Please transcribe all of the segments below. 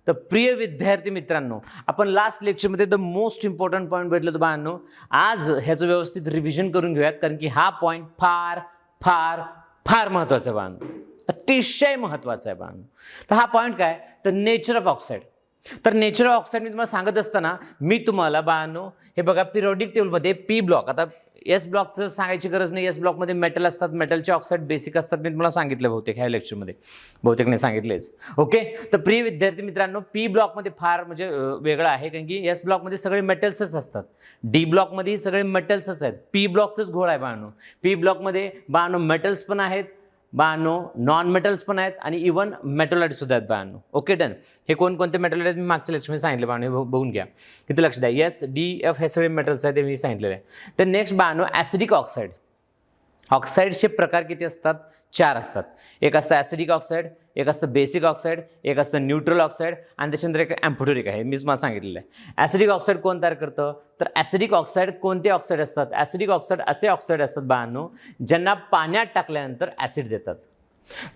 तर प्रिय विद्यार्थी मित्रांनो, आपण लास्ट लेक्चरमध्ये द मोस्ट इम्पॉर्टंट पॉईंट भेटलं होतं बाळांनो. आज ह्याचं व्यवस्थित रिव्हिजन करून घेऊयात, कारण की हा पॉईंट फार फार फार महत्त्वाचा आहे बाळांनो, अतिशय महत्त्वाचा आहे बाळांनो. तर हा पॉईंट काय, तर नेचर ऑफ ऑक्साईड. तर नेचर ऑफ ऑक्साईड मी तुम्हाला सांगत असताना मी तुम्हाला बाळांनो हे बघा पिरियोडिक टेबलमध्ये पी ब्लॉक, आता एस ब्लॉकचं सांगायची गरज नाही, एस ब्लॉकमध्ये मेटल असतात, मेटलचे ऑक्साईड बेसिक असतात, मी तुम्हाला सांगितलं बहुतेक ह्या लेक्चरमध्ये, बहुतेक नाही सांगितलेच. ओके, तर प्रिय विद्यार्थी मित्रांनो, पी ब्लॉकमध्ये फार म्हणजे वेगळं आहे, कारण की एस ब्लॉकमध्ये सगळे मेटल्सच असतात, डी ब्लॉकमध्ये सगळे मेटल्सच आहेत, पी ब्लॉकचंच घोळ आहे बाळांनो. पी ब्लॉकमध्ये बाळांनो मेटल्स पण आहेत बाळांनो, नॉन मेटल्स पण आहेत आणि इव्हन मेटोलाइट सुद्धा आहेत बाळांनो. Okay done. हे कोणकोणते मेटोलाइट आहेत मी मागच्या लेक्चरमध्ये सांगितले बाळांनो, बघून घ्या, किती लक्ष द्या. एस डी एफ हे सगळे मेटल्स आहेत, ते मी सांगितलेले आहे. तर नेक्स्ट बाळांनो ॲसिडिक ऑक्साईड. ऑक्साईडचे प्रकार किती असतात, 4 असतात. एक असतं ॲसिडिक ऑक्साईड, एक असतं बेसिक ऑक्साईड, एक असतं न्यूट्रल ऑक्साईड आणि त्याच्यानंतर एक ॲम्फोटेरिक आहे, मी तुम्हाला सांगितलेलं आहे. ॲसिडिक ऑक्साईड कोण तयार करतं, तर ॲसिडिक ऑक्साईड कोणते ऑक्साईड असतात, ॲसिडिक ऑक्साईड असे ऑक्साईड असतात बाळांनो ज्यांना पाण्यात टाकल्यानंतर ॲसिड देतात.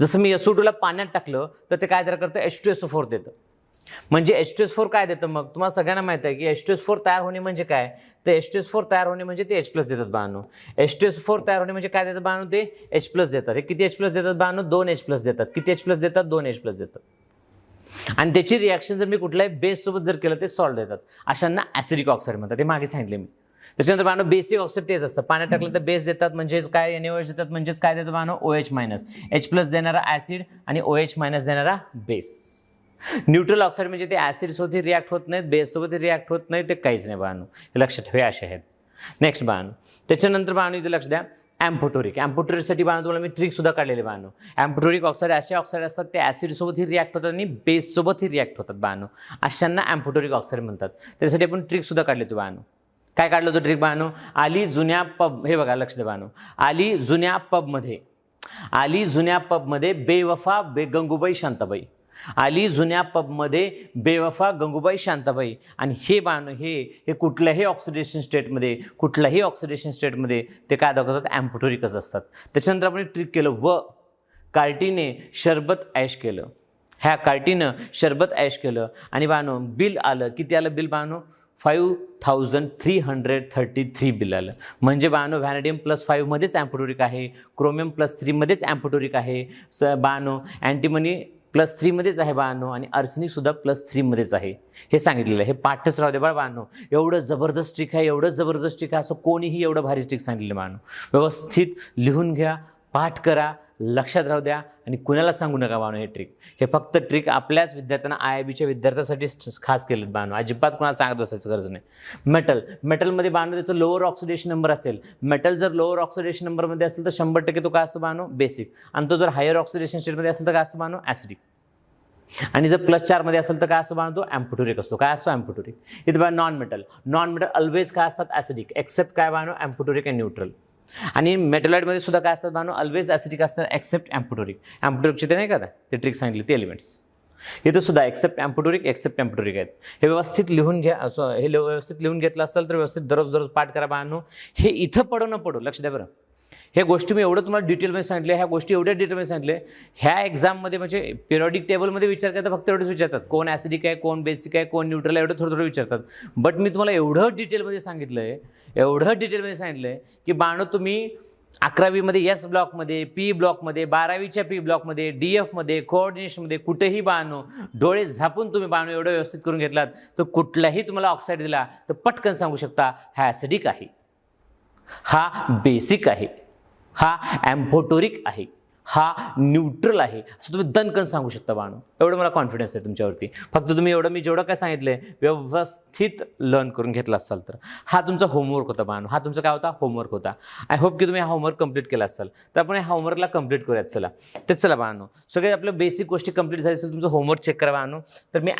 जसं मी SO2ला पाण्यात टाकलं तर ते काय तयार करतं, H2SO4 देतं. म्हणजे H2SO4 काय देतं, मग तुम्हाला सगळ्यांना माहिती आहे की H2SO4 तयार होणे म्हणजे काय, तर H2SO4 तयार होणे म्हणजे ते H+ देतात बाळांनो. H2SO4 तयार होणे म्हणजे काय देतात बाळांनो, ते H+ देतात. हे किती H+ देतात बाळांनो, 2 H+ देतात. किती H+ देतात, 2 H+ देतात. आणि त्याची रिॲक्शन जर मी कुठल्याही बेससोबत जर केलं ते सॉल्ट देतात. अशांना ॲसिडिक ऑक्साईड म्हणतात, ते मागे सांगितले मी. त्याच्यानंतर बाळांनो बेसिक ऑक्साईड तेच असतं, पाण्यात टाकलं तर बेस देतात, म्हणजेच काय NaOH देतात, म्हणजेच काय देतात बाळांनो, OH-, H+ देणारा ॲसिड आणि OH- देणारा बेस. न्यूट्रल ऑक्साईड म्हणजे ते ॲसिडसोबत रिॲक्ट होत नाहीत, बेससोबत रिॲक्ट होत नाही, ते काहीच नाही बाळांनो, हे लक्षात ठेवा, असे आहेत. नेक्स्ट बाळांनो, त्याच्यानंतर बाळांनो इथे लक्ष द्या, ॲम्फोटोरिक. ॲम्फोटोरिकसाठी बाळांनो तुम्हाला मी ट्रिकसुद्धा काढलेली बाळांनो. ॲम्फोटोरिक ऑक्साईड असे ऑक्साईड असतात ते ॲसिडसोबतही रिॲक्ट होतात आणि बेससोबतही रिॲक्ट होतात बाळांनो, अशांना ॲम्फोटोरिक ऑक्साईड म्हणतात. त्यासाठी आपण ट्रिकसुद्धा काढली होती बाळांनो. काय काढलं होतं ट्रिक बाळांनो, आली जुन्या पब, हे बघा लक्ष द्या बाळांनो, आली जुन्या पबमध्ये बेवफा गंगूबाई शांताबाई, आली जुन्या पबमध्ये बेवफा गंगूबाई शांताबाई. आणि हे बाळांनो हे कुठल्याही ऑक्सिडेशन स्टेटमध्ये ते काय दाखवतात, ॲम्फोटोरिकच असतात. त्याच्यानंतर आपण ट्रिक केलं, व कार्टीने शरबत ॲश केलं, ह्या कार्टीनं शरबत ॲश केलं आणि बाळांनो बिल आलं, किती आलं बिल बाळांनो, 5333 बिल आलं. म्हणजे बाळांनो व्हॅनेडियम +5 मध्येच ॲम्फोटोरिक आहे, क्रोमियम +3 मध्येच ॲम्फोटोरिक आहे बाळांनो, अँटीमनी +3 मध्येच आहे बाळांनो, आणि आर्सेनिकसुद्धा +3 मध्येच आहे, हे सांगितलेलं आहे. हे पाठच राहू दे बाळांनो, एवढं जबरदस्त ट्रिक आहे, असं कोणीही एवढं भारी ट्रिक सांगितलेलं बाळांनो. व्यवस्थित लिहून घ्या, पाठ करा, लक्षात राहू द्या आणि कुणाला सांगू नका बाळांनो. हे फक्त ट्रिक आपल्याच विद्यार्थ्यांना, IIBच्या विद्यार्थ्यांसाठी खास केलेत बाळांनो, अजिबात कुणाला सांगत बसायचं गरज नाही. मेटलमध्ये बाळांनो त्याचं लोअर ऑक्सिडेशन नंबर असेल, मेटल जर लोअर ऑक्सिडेशन नंबरमध्ये असेल तर 100% तो काय असतो बाळांनो, बेसिक. आणि तो जर हायर ऑक्सिडेशन स्टेटमध्ये असेल तर काय असतो बाळांनो, ॲसिडिक. आणि जर +4 मध्ये असेल तर काय असतो बाळांनो, तो ॲम्फोटोरिक असतो. काय असतो, ॲम्फोटोरिक. इथे बघा नॉन मेटल ऑलवेज काय असतात, ॲसिडिक, एक्सेप्ट काय बाळांनो, ॲम्फोटोरिक आणि न्यूट्रल. आणि मेटोलाइटमध्ये सुद्धा काय असतात बाळांनो, ऑलवेज ॲसिडिक असतात एक्सेप्ट ॲम्फोटोरिक. ॲम्फोटोरिकचे ते नाही का ते ट्रिक सांगितली, ते एलिमेंट्स इथं सुद्धा एक्सेप्ट ॲम्फोटोरिक आहेत. हे व्यवस्थित लिहून घ्या, हे व्यवस्थित लिहून घेतलं असेल तर व्यवस्थित दररोज पाठ करा बाळांनो. हे इथं पडो न पडो, लक्ष द्या बरं. ह्या गोष्टी मी एवढं तुम्हाला डिटेलमध्ये सांगितले, ह्या गोष्टी एवढ्या डिटेलमध्ये सांगितले. ह्या एक्झाममध्ये म्हणजे पिरियोडिक टेबलमध्ये विचार करता फक्त एवढंच विचारतात, कोण ॲसिडिक आहे, कोण बेसिक आहे, कोण न्यूट्रल आहे, एवढं थोडं विचारतात. बट मी तुम्हाला एवढं डिटेलमध्ये सांगितलं आहे की बाळांनो तुम्ही 11वीमध्ये एस ब्लॉकमध्ये, पी ब्लॉकमध्ये, 12वीच्या पी ब्लॉकमध्ये, DFमध्ये, कोऑर्डिनेशनमध्ये कुठेही बाळांनो डोळे झापून तुम्ही बाळांनो एवढं व्यवस्थित करून घेतलात तर कुठलाही तुम्हाला ऑक्साईड दिला तर पटकन सांगू शकता, हा ॲसिडिक आहे, हा बेसिक आहे, हा ॲम्फोटोरिक आहे, हा न्यूट्रल आहे, असं तुम्ही दणकन सांगू शकता बाळांनो. एवढं मला कॉन्फिडन्स आहे तुमच्यावरती. फक्त तुम्ही मी जेवढं काय सांगितलं आहे व्यवस्थित लर्न करून घेतला असाल तर. हा तुमचा होमवर्क होता बाळांनो, हा तुमचा काय होता, होमवर्क होता. आय होप की तुम्ही हा होमवर्क कंप्लीट केला असाल. तर आपण या होमवर्कला कंप्लीट करूयात. चला बाळांनो, सगळे आपल्या बेसिक गोष्टी कंप्लीट झाली असेल, तुमचं होमवर्क चेक करा बाळांनो. तर मी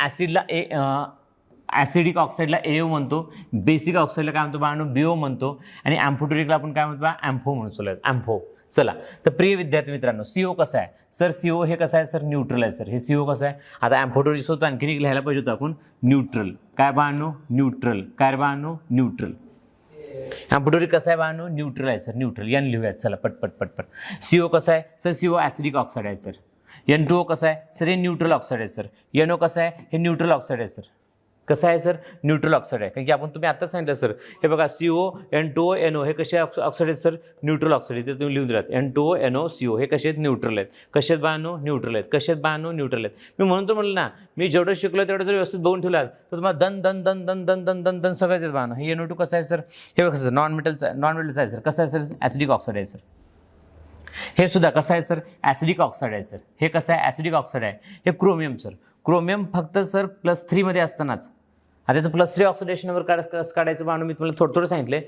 ॲसिडिक ऑक्साईडला AO म्हणतो, बेसिक ऑक्साईडला काय म्हणतो बाळांनो, BO म्हणतो, आणि ॲम्फोटोरिकला आपण काय म्हणतो, ॲम्फो म्हणतो. ॲम्फो. चला, तर प्रिय विद्यार्थी मित्रांनो, CO कसं आहे सर, CO हे कसं आहे सर, न्यूट्रल आहे सर. हे CO कसं आहे, आता ॲम्फोटोरिक होतं आणखीन एक लिहायला पाहिजे होतं आपण, न्यूट्रल. काय बाळांनो, न्यूट्रल. काय बाळांनो, न्यूट्रल. ॲम्फोटोरिक कसं आहे बाळांनो, न्यूट्रल आहे सर, न्यूट्रल. यान लिहूयात. चला पटपट. CO कसं आहे सर, CO ॲसिडिक ऑक्साईड आहे सर. N2O कसं आहे सर, हे न्यूट्रल ऑक्साईड आहे सर. NO कसं आहे, हे न्यूट्रल ऑक्साईड आहे सर. कसं आहे सर, न्यूट्रल ऑक्साईड आहे. कारण की आपण तुम्ही आता सांगितलं सर, हे बघा CO N2O NO हे कसे ऑक्साईड आहेत सर, न्यूट्रल ऑक्साईड. इथे तुम्ही लिहून दिलात N2O NO CO हे कसे आहेत, न्यूट्रल आहेत. कसे आहेत बाळांनो, न्यूट्रल आहेत. कसे आहेत बाळांनो, न्यूट्रल आहेत. मी म्हणून तर म्हणलं ना, मी जेवढं शिकलो तेवढं जर व्यवस्थित बघून ठेवलात तर तुम्हाला दन दन दन दन दन दन दन दन सगळंच आहेत बाळांनो. हे NO2 कसं आहे सर, हे बघा सर, नॉन मेटलचं आहे सर. कसं आहे सर, ॲसिडिक ऑक्साईड आहे सर. हे सुद्धा कसं आहे सर, ॲसिडिक ऑक्साईड आहे सर. हे कसं आहे, ॲसिडिक ऑक्साईड आहे. हे क्रोमियम सर. क्रोमियम फक्त सर +3 मध्ये असतानाच. आता त्याचं +3 ऑक्सिडेशन नंबर कसं काढायचं बाळांनो, मी तुम्हाला थोडं सांगितलं.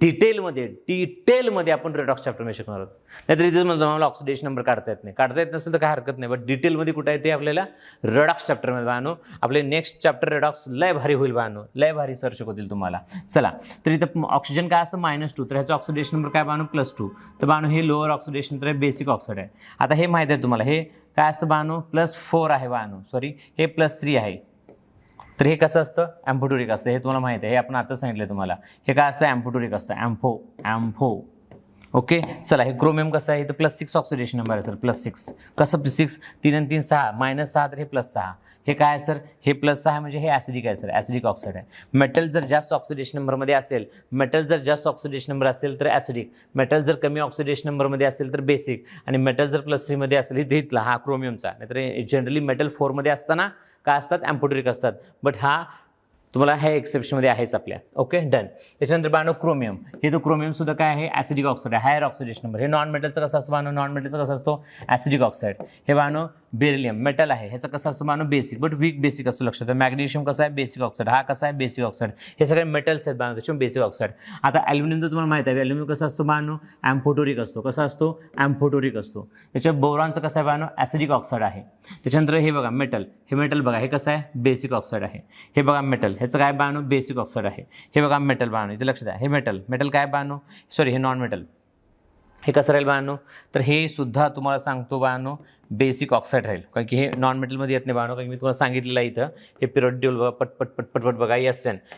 डिटेलमध्ये आपण रेडॉक्स चॅप्टरमध्ये शिकणार आहोत. नाहीतर इथेच मला ऑक्सिडेशन नंबर काढता येत नाही. काढता येत नसेल तर काय हरकत नाही, बट डिटेलमध्ये कुठं आहे ते आपल्याला रेडॉक्स चॅप्टरमध्ये बाळांनो. आपले नेक्स्ट चॅप्टर रेडॉक्स लय भारी होईल बाळांनो, लय भारी सर शिकवतील तुम्हाला. चला, तर इथं ऑक्सिजन काय असतं -2, तर ह्याचं ऑक्सिडेशन नंबर काय बाळांनो, +2. तर बाळांनो हे लोअर ऑक्सिडेशन, तर हे बेसिक ऑक्साईड आहे. आता हे माहीत आहे तुम्हाला, हे काय असतं बाळांनो, +4 आहे बाळांनो, सॉरी हे +3 आहे. तर हे कसं असतं, ॲम्फोटोरिक असतं. हे तुम्हाला माहिती आहे, हे आपण आता सांगितलं तुम्हाला. हे काय असतं, ॲम्फोटोरिक असतं. ॲम्फो ओके. चला, हे क्रोमियम कसं आहे, इथं +6 ऑक्सिडेशन नंबर आहे सर, +6. कसं +6, 3 आणि 3 6, -6 तर हे +6. हे काय आहे सर, हे +6 आहे म्हणजे हे ॲसिडिक आहे सर, ॲसिडिक ऑक्साईड आहे. मेटल जर जास्त ऑक्सिडेशन नंबरमध्ये असेल, मेटल जर जास्त ऑक्सिडेशन नंबर असेल तर ॲसिडिक, मेटल जर कमी ऑक्सिडेशन नंबरमध्ये असेल तर बेसिक, आणि मेटल जर +3 मध्ये असेल, इथे इथला हा क्रोमियमचा. नाहीतर जनरली मेटल 4 मध्ये असताना काय असतात, ॲम्फोटोरिक असतात. बट हा तुम्हाला हे एक्सेप्शनमध्ये आहेच आपल्या. Okay, done. त्याच्यानंतर बाळांनो क्रोमियम, हे तो क्रोमियम सुद्धा काय आहे, ॲसिडिक ऑक्साईड आहे, हायर ऑक्सिडेशन नंबर. हे नॉन मेटलचं कसं असतं बाळांनो, नॉन मेटलचं कसं असतो, ॲसिडिक ऑक्साईड. हे बाळांनो बेरिलियम मेटल आहे, ह्याचा कसं असतो बाळांनो, बेसिक, बट वीक बेसिक असतो. लक्षात. मॅग्नेशियम कसं आहे, बेसिक ऑक्साईड. हा कसा आहे, बेसिक ऑक्साईड. हे सगळे मेटल्स आहेत बाळांनो, त्याच्यामुळे बेसिक ऑक्साईड. आता ॲल्युमिनियम तर तुम्हाला माहिती आहे, ॲल्युमिनियम कसं असतो बाळांनो, ॲम्फोटोरिक असतो. कसा असतो, ॲम्फोटोरिक असतो. त्याच्या बोरॉनचं कसं आहे बाळांनो, ॲसिडिक ऑक्साईड आहे. त्याच्यानंतर हे बघा मेटल, हे मेटल बघा, हे कसं आहे, बेसिक ऑक्साईड आहे. हे बघा मेटल, ह्याचं काय बाळांनो, बेसिक ऑक्साईड आहे. हे बघा मेटल बाळांनो, इथे लक्षात आहे, हे मेटल काय बाळांनो, सॉरी हे नॉन मेटल. हे कसं राहील बाळांनो, तर हे सुद्धा तुम्हाला सांगतो बाळांनो, बेसिक ऑक्साईड राहील. कारण की हे नॉन मेटलमध्ये येत नाही बाळांनो. कारण की मी तुम्हाला सांगितलेलं आहे इथं, हे पिरियड टेबल बघा, पटपट बघा.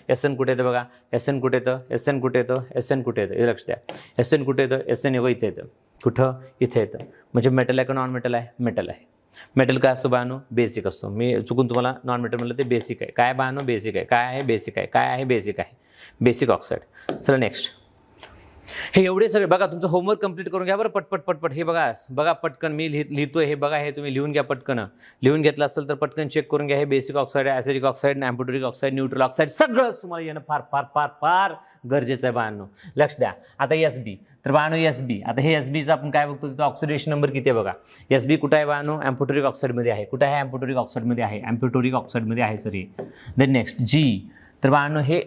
SN कुठे येतं बघा, SN कुठे येतं, SN कुठे येतं, SN कुठे येतं, हे लक्ष द्या. SN कुठे येतं, SN इथे येतं. कुठं, इथे येतं. म्हणजे मेटल आहे का नॉन मेटल आहे, मेटल आहे. मेटल काय असतो बाळांनो, बेसिक असतो. मी चुकून तुम्हाला नॉन मेटल म्हटलं, ते बेसिक आहे. काय बाळांनो, बेसिक आहे. काय आहे, बेसिक आहे. काय आहे, बेसिक आहे, बेसिक ऑक्साईड. चला नेक्स्ट. हे एवढे सगळे बघा, तुमचं होमवर्क कंप्लीट करून घ्या बरं, पटपट. हे बघा पटकन मी लिहितोय, हे बघा, हे तुम्ही लिहून घ्या पटकन. लिहून घेतलं असेल तर पटकन चेक करून घ्या. हे basic oxide, acidic oxide, amphoteric oxide, neutral oxide सगळंच तुम्हाला येणं फार फार फार फार गरजेचं आहे बाळांनो. लक्ष द्या. आता SB, तर बाळांनो SB, आता हे SBचं आपण काय बघतो, तिथं ऑक्सिडेशन नंबर किती आहे बघा. SB कुठं आहे बाळांनो, ॲम्फोटोरिक ऑक्साईडमध्ये आहे. कुठं आहे, ॲम्फोटोरिक ऑक्साईडमध्ये आहे. ॲम्फोटोरिक ऑक्साईडमध्ये आहे सर हे. देन नेक्स्ट G, तर बाळांनो हे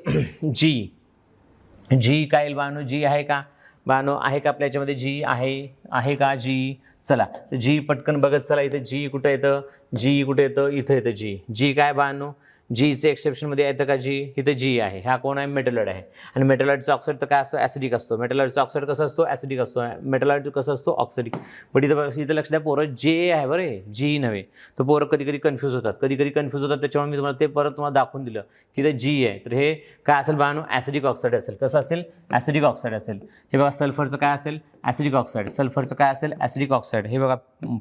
G काय येईल बाळांनो, G आहे का बाळांनो, आहे का आपल्या याच्यामध्ये G आहे का G. चला, G पटकन बघत चला. इथे G कुठं येतं, G कुठे येतं, इथं येतं G काय बाळांनो, Gचे एक्सेप्शनमध्ये येतं का G, इथं G आहे. हा कोण आहे, मेटलॉइड आहे. आणि मेटलॉइडचा ऑक्साईड तर काय असतो, ॲसिडिक असतो. मेटलॉइडचा ऑक्साईड कसं असतो, ॲसिडिक असतो. मेटलॉइड कसं असतो, ऑक्सिडिक. बट इथं लक्ष द्या पोरं, J आहे बरं, G नव्हे. तर पोरं कधी कन्फ्यूज होतात, त्याच्यामुळे मी तुम्हाला ते परत तुम्हाला दाखवून दिलं की इथं G आहे. तर हे काय असेल बाळांनो, ॲसिडिक ऑक्साईड असेल. कसं असेल, ॲसिडिक ऑक्साईड असेल. हे बघा सल्फरचं काय असेल, ॲसिडिक ऑक्साईड. सल्फरचं काय असेल, ॲसिडिक ऑक्साईड. हे बघा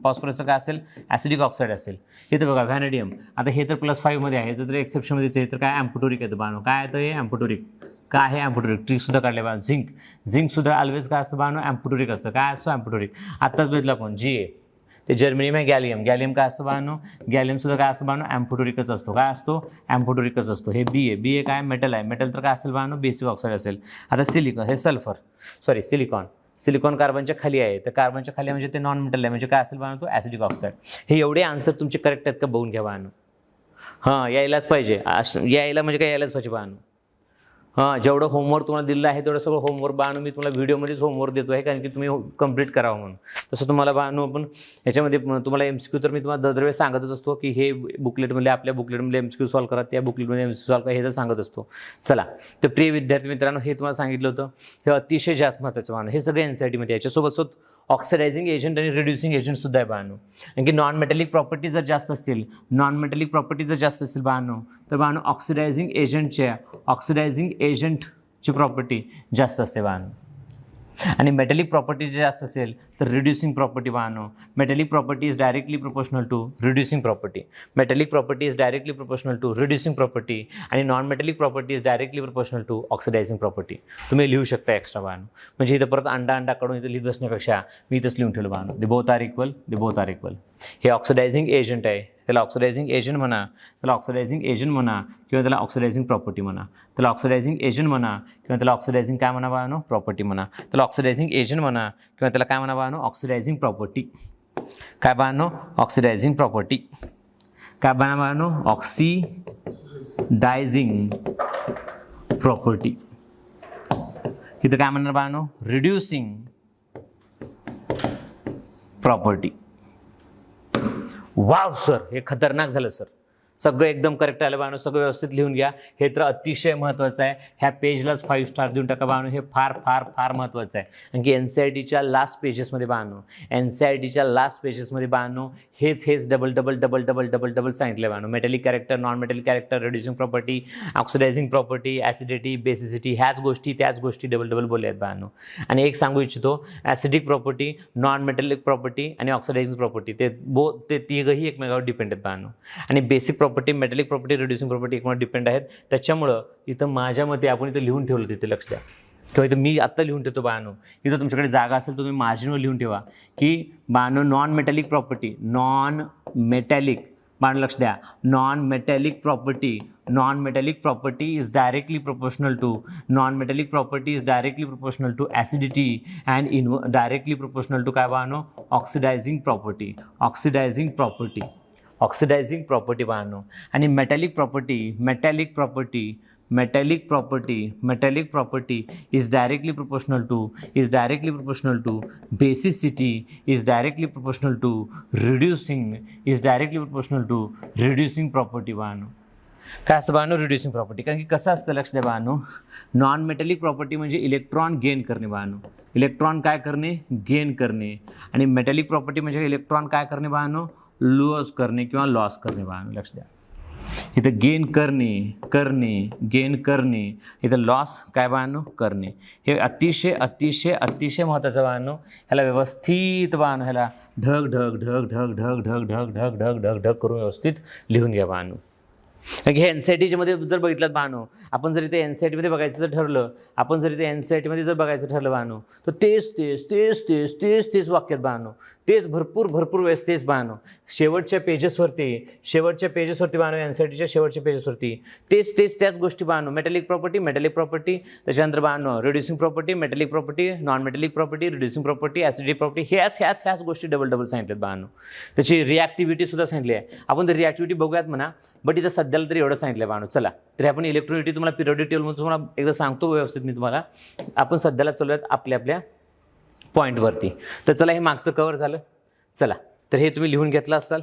फॉस्फरसचं काय असेल, ॲसिडिक ऑक्साईड असेल. इथं बघा व्हॅनेडियम, आता हे तर +5 मध्ये आहे, जर एक्सेप्शनमध्येच आहे तर काय, ॲम्फोटोरिक येतं बाळांनो. काय येतं, हे ॲम्फोटोरिक. काय आहे, ॲम्फोटोरिक. ट्रिकसुद्धा काढले बघा. झिंकसुद्धा ऑलवेज काय असतं बाळांनो, ॲम्फोटोरिक असतं. काय असतो, ॲम्फोटोरिक. आत्ताच बघितलं कोण, Ga. ते जर्मेनियम आहे, गॅलियम काय असतं बाळांनो, गॅलियमसुद्धा काय असतं बाळांनो, ॲम्फोटोरिकच असतो. काय असतो, ॲम्फोटोरिकच असतो. हे Ba काय, मेटल आहे. मेटल तर काय असेल बाळांनो, बेसिक ऑक्साईड असेल. आता हे सिलिकॉन कार्बनच्या खाली आहे. तर कार्बनच्या खाली म्हणजे ते नॉन मेटल आहे. म्हणजे काय असेल बाळांनो, तो ॲसिडिक ऑक्साईड. हे एवढे आन्सर तुमचे करेक्ट आहेत का बघून घ्या बाळांनो. हां, यायलाच पाहिजे. यायला म्हणजे काय, यायलाच पाहिजे बाळांनो. हां, जेवढं होमवर्क तुम्हाला दिलं आहे तेवढं सगळं होमवर्क बाळांनो मी तुम्हाला व्हिडिओमध्येच होमवर्क देतो आहे, कारण की तुम्ही कंप्लीट करावं म्हणून. तसं तुम्हाला बाळांनो आपण याच्यामध्ये तुम्हाला MCQ तर मी तुम्हाला दरवेळेस सांगतच असतो की हे बुकलेटमध्ये, आपल्या बुकलेटमध्ये MCQ सॉल्व करा, त्या बुकलेटमध्ये MCQ सॉल्व करा, हे तर सांगत असतो. चला, तर प्रिय विद्यार्थी मित्रांनो, हे तुम्हाला सांगितलं होतं, हे अतिशय जास्त महत्त्वाचं बाळांनो. हे सगळे NCERTमध्ये याच्यासोबत ऑक्सिडायझिंग एजंट आणि रिड्युसिंग एजंटसुद्धा आहे बाळांनो. कारण की नॉन मेटॅलिक प्रॉपर्टीज जर जास्त असतील बाळांनो, तर बाळांनो ऑक्सिडायझिंग एजंटची प्रॉपर्टी जास्त असते बाळांनो. आणि मेटॅलिक प्रॉपर्टी जे जास्त असेल तर रिड्युसिंग प्रॉपर्टी बाळांनो. Metallic property is directly proportional to reducing property. Metallic property is directly proportional to reducing property आणि non metallic property is directly proportional to oxidising property. तुम्ही लिहू शकता एक्स्ट्रा बाळांनो. म्हणजे इथं परत अंडा काढून इथं लिहित बसण्यापेक्षा मी इथंच लिहून ठेवलं बाळांनो. They both are equal, they both are equal. हे ऑक्सिडायझिंग एजंट आहे, त्याला ऑक्सिडायझिंग एजंट म्हणा, त्याला ऑक्सिडायझिंग एजंट म्हणा किंवा त्याला ऑक्सिडायझिंग प्रॉपर्टी म्हणा. त्याला ऑक्सिडायझिंग एजंट म्हणा किंवा त्याला ऑक्सिडायझिंग काय म्हणा बाळांनो, प्रॉपर्टी म्हणा. त्याला ऑक्सिडायझिंग एजंट म्हणा किंवा त्याला काय म्हणा बाळांनो, ऑक्सिडायझिंग प्रॉपर्टी. काय बाळांनो, ऑक्सिडायझिंग प्रॉपर्टी. काय म्हणा बाळांनो, ऑक्सिडायझिंग प्रॉपर्टी. इथं काय म्हणणार बाळांनो, रिड्युसिंग प्रॉपर्टी. वाव सर, हे खतरनाक झालं सर. सगळं एकदम करेक्ट आलं बाळांनो. सगळं व्यवस्थित लिहून घ्या. हे तर अतिशय महत्त्वाचं आहे. ह्या पेजलाच 5 स्टार देऊन टाका बाळांनो. हे फार फार फार महत्त्वाचं आहे. कारण की NCERTच्या लास्ट पेजेसमध्ये बाळांनो, NCERTच्या लास्ट पेजेसमध्ये बाळांनो हेच डबल सांगितलं बाळांनो. Metallic character, non metallic character, reducing property, oxidising property, acidity, basicity, त्याच गोष्टी डबल बोलल्या आहेत बाळांनो. आणि एक सांगू इच्छितो, acidic property, non metallic property आणि ऑक्सिडायझिंग प्रॉपर्टी ते तिघही एकमेकावर डिपेंड आहेत बाळांनो. आणि basic property, metallic property, reducing property एकमेकावर डिपेंड आहेत. त्याच्यामुळं इथं माझ्या मते आपण इथं लिहून ठेवलं, तिथे लक्ष द्या. किंवा इथं मी आत्ता लिहून ठेवतो बाळांनो. इथं तुमच्याकडे जागा असेल तुम्ही मार्जिनवर लिहून ठेवा की बाळांनो non metallic property, non metallic बाळांनो लक्ष द्या, non metallic property is directly proportional to acidity and directly proportional to काय बाळांनो, ऑक्सिडायझिंग प्रॉपर्टी बाळांनो. आणि metallic property is directly proportional to basicity, is directly proportional to reducing property बाळांनो. काय असतं बाळांनो, रिड्युसिंग प्रॉपर्टी. कारण की कसं असतं लक्ष द्या बाळांनो, नॉन मेटॅलिक प्रॉपर्टी म्हणजे इलेक्ट्रॉन गेन करणे बाळांनो. इलेक्ट्रॉन काय करणे, गेन करणे. आणि मेटॅलिक प्रॉपर्टी म्हणजे इलेक्ट्रॉन काय करणे बाळांनो, लॉस करणे किंवा लॉस करणे बाळांनो. लक्ष द्या, इथं गेन करणे, इथं लॉस काय बाळांनो, करणे. हे अतिशय महत्त्वाचं बाळांनो. ह्याला व्यवस्थित बाळांनो, ह्याला ढग करून व्यवस्थित लिहून घ्या बाळांनो. कारण हे NCERTच्या मध्ये जर बघितलं बाळांनो, आपण जर इथे NCERTमध्ये बघायचं जर ठरलं बाळांनो, तर तेच वाक्यात बाळांनो, तेच भरपूर वेळेस तेच बाळांनो. शेवटच्या पेजेसवरती बाळांनो, NCERTच्या शेवटच्या पेजेसवरती त्याच गोष्टी बाळांनो. मेटॅलिक प्रॉपर्टी, त्याच्यानंतर बाळांनो reducing property, metallic property, non metallic property, reducing property, acidic property, ह्याच गोष्टी डबल सांगितल्यात बाळांनो. त्याची रिॲक्टिव्हिटी सुद्धा सांगितली आहे. आपण तर रिॲक्टिव्हिटी बघूयात म्हणा, बट इथं सध्याला तरी एवढं सांगितलं बाळांनो. चला तर आपण इलेक्ट्रोनिटी तुम्हाला पिरियोडिक टेबलमध्ये तुम्हाला एकदा सांगतो व्यवस्थित मी तुम्हाला. आपण सध्याला चालूयात आपल्या पॉईंटवरती. तर चला, हे मागचं कव्हर झालं. चला तर हे तुम्ही लिहून घेतलं असाल,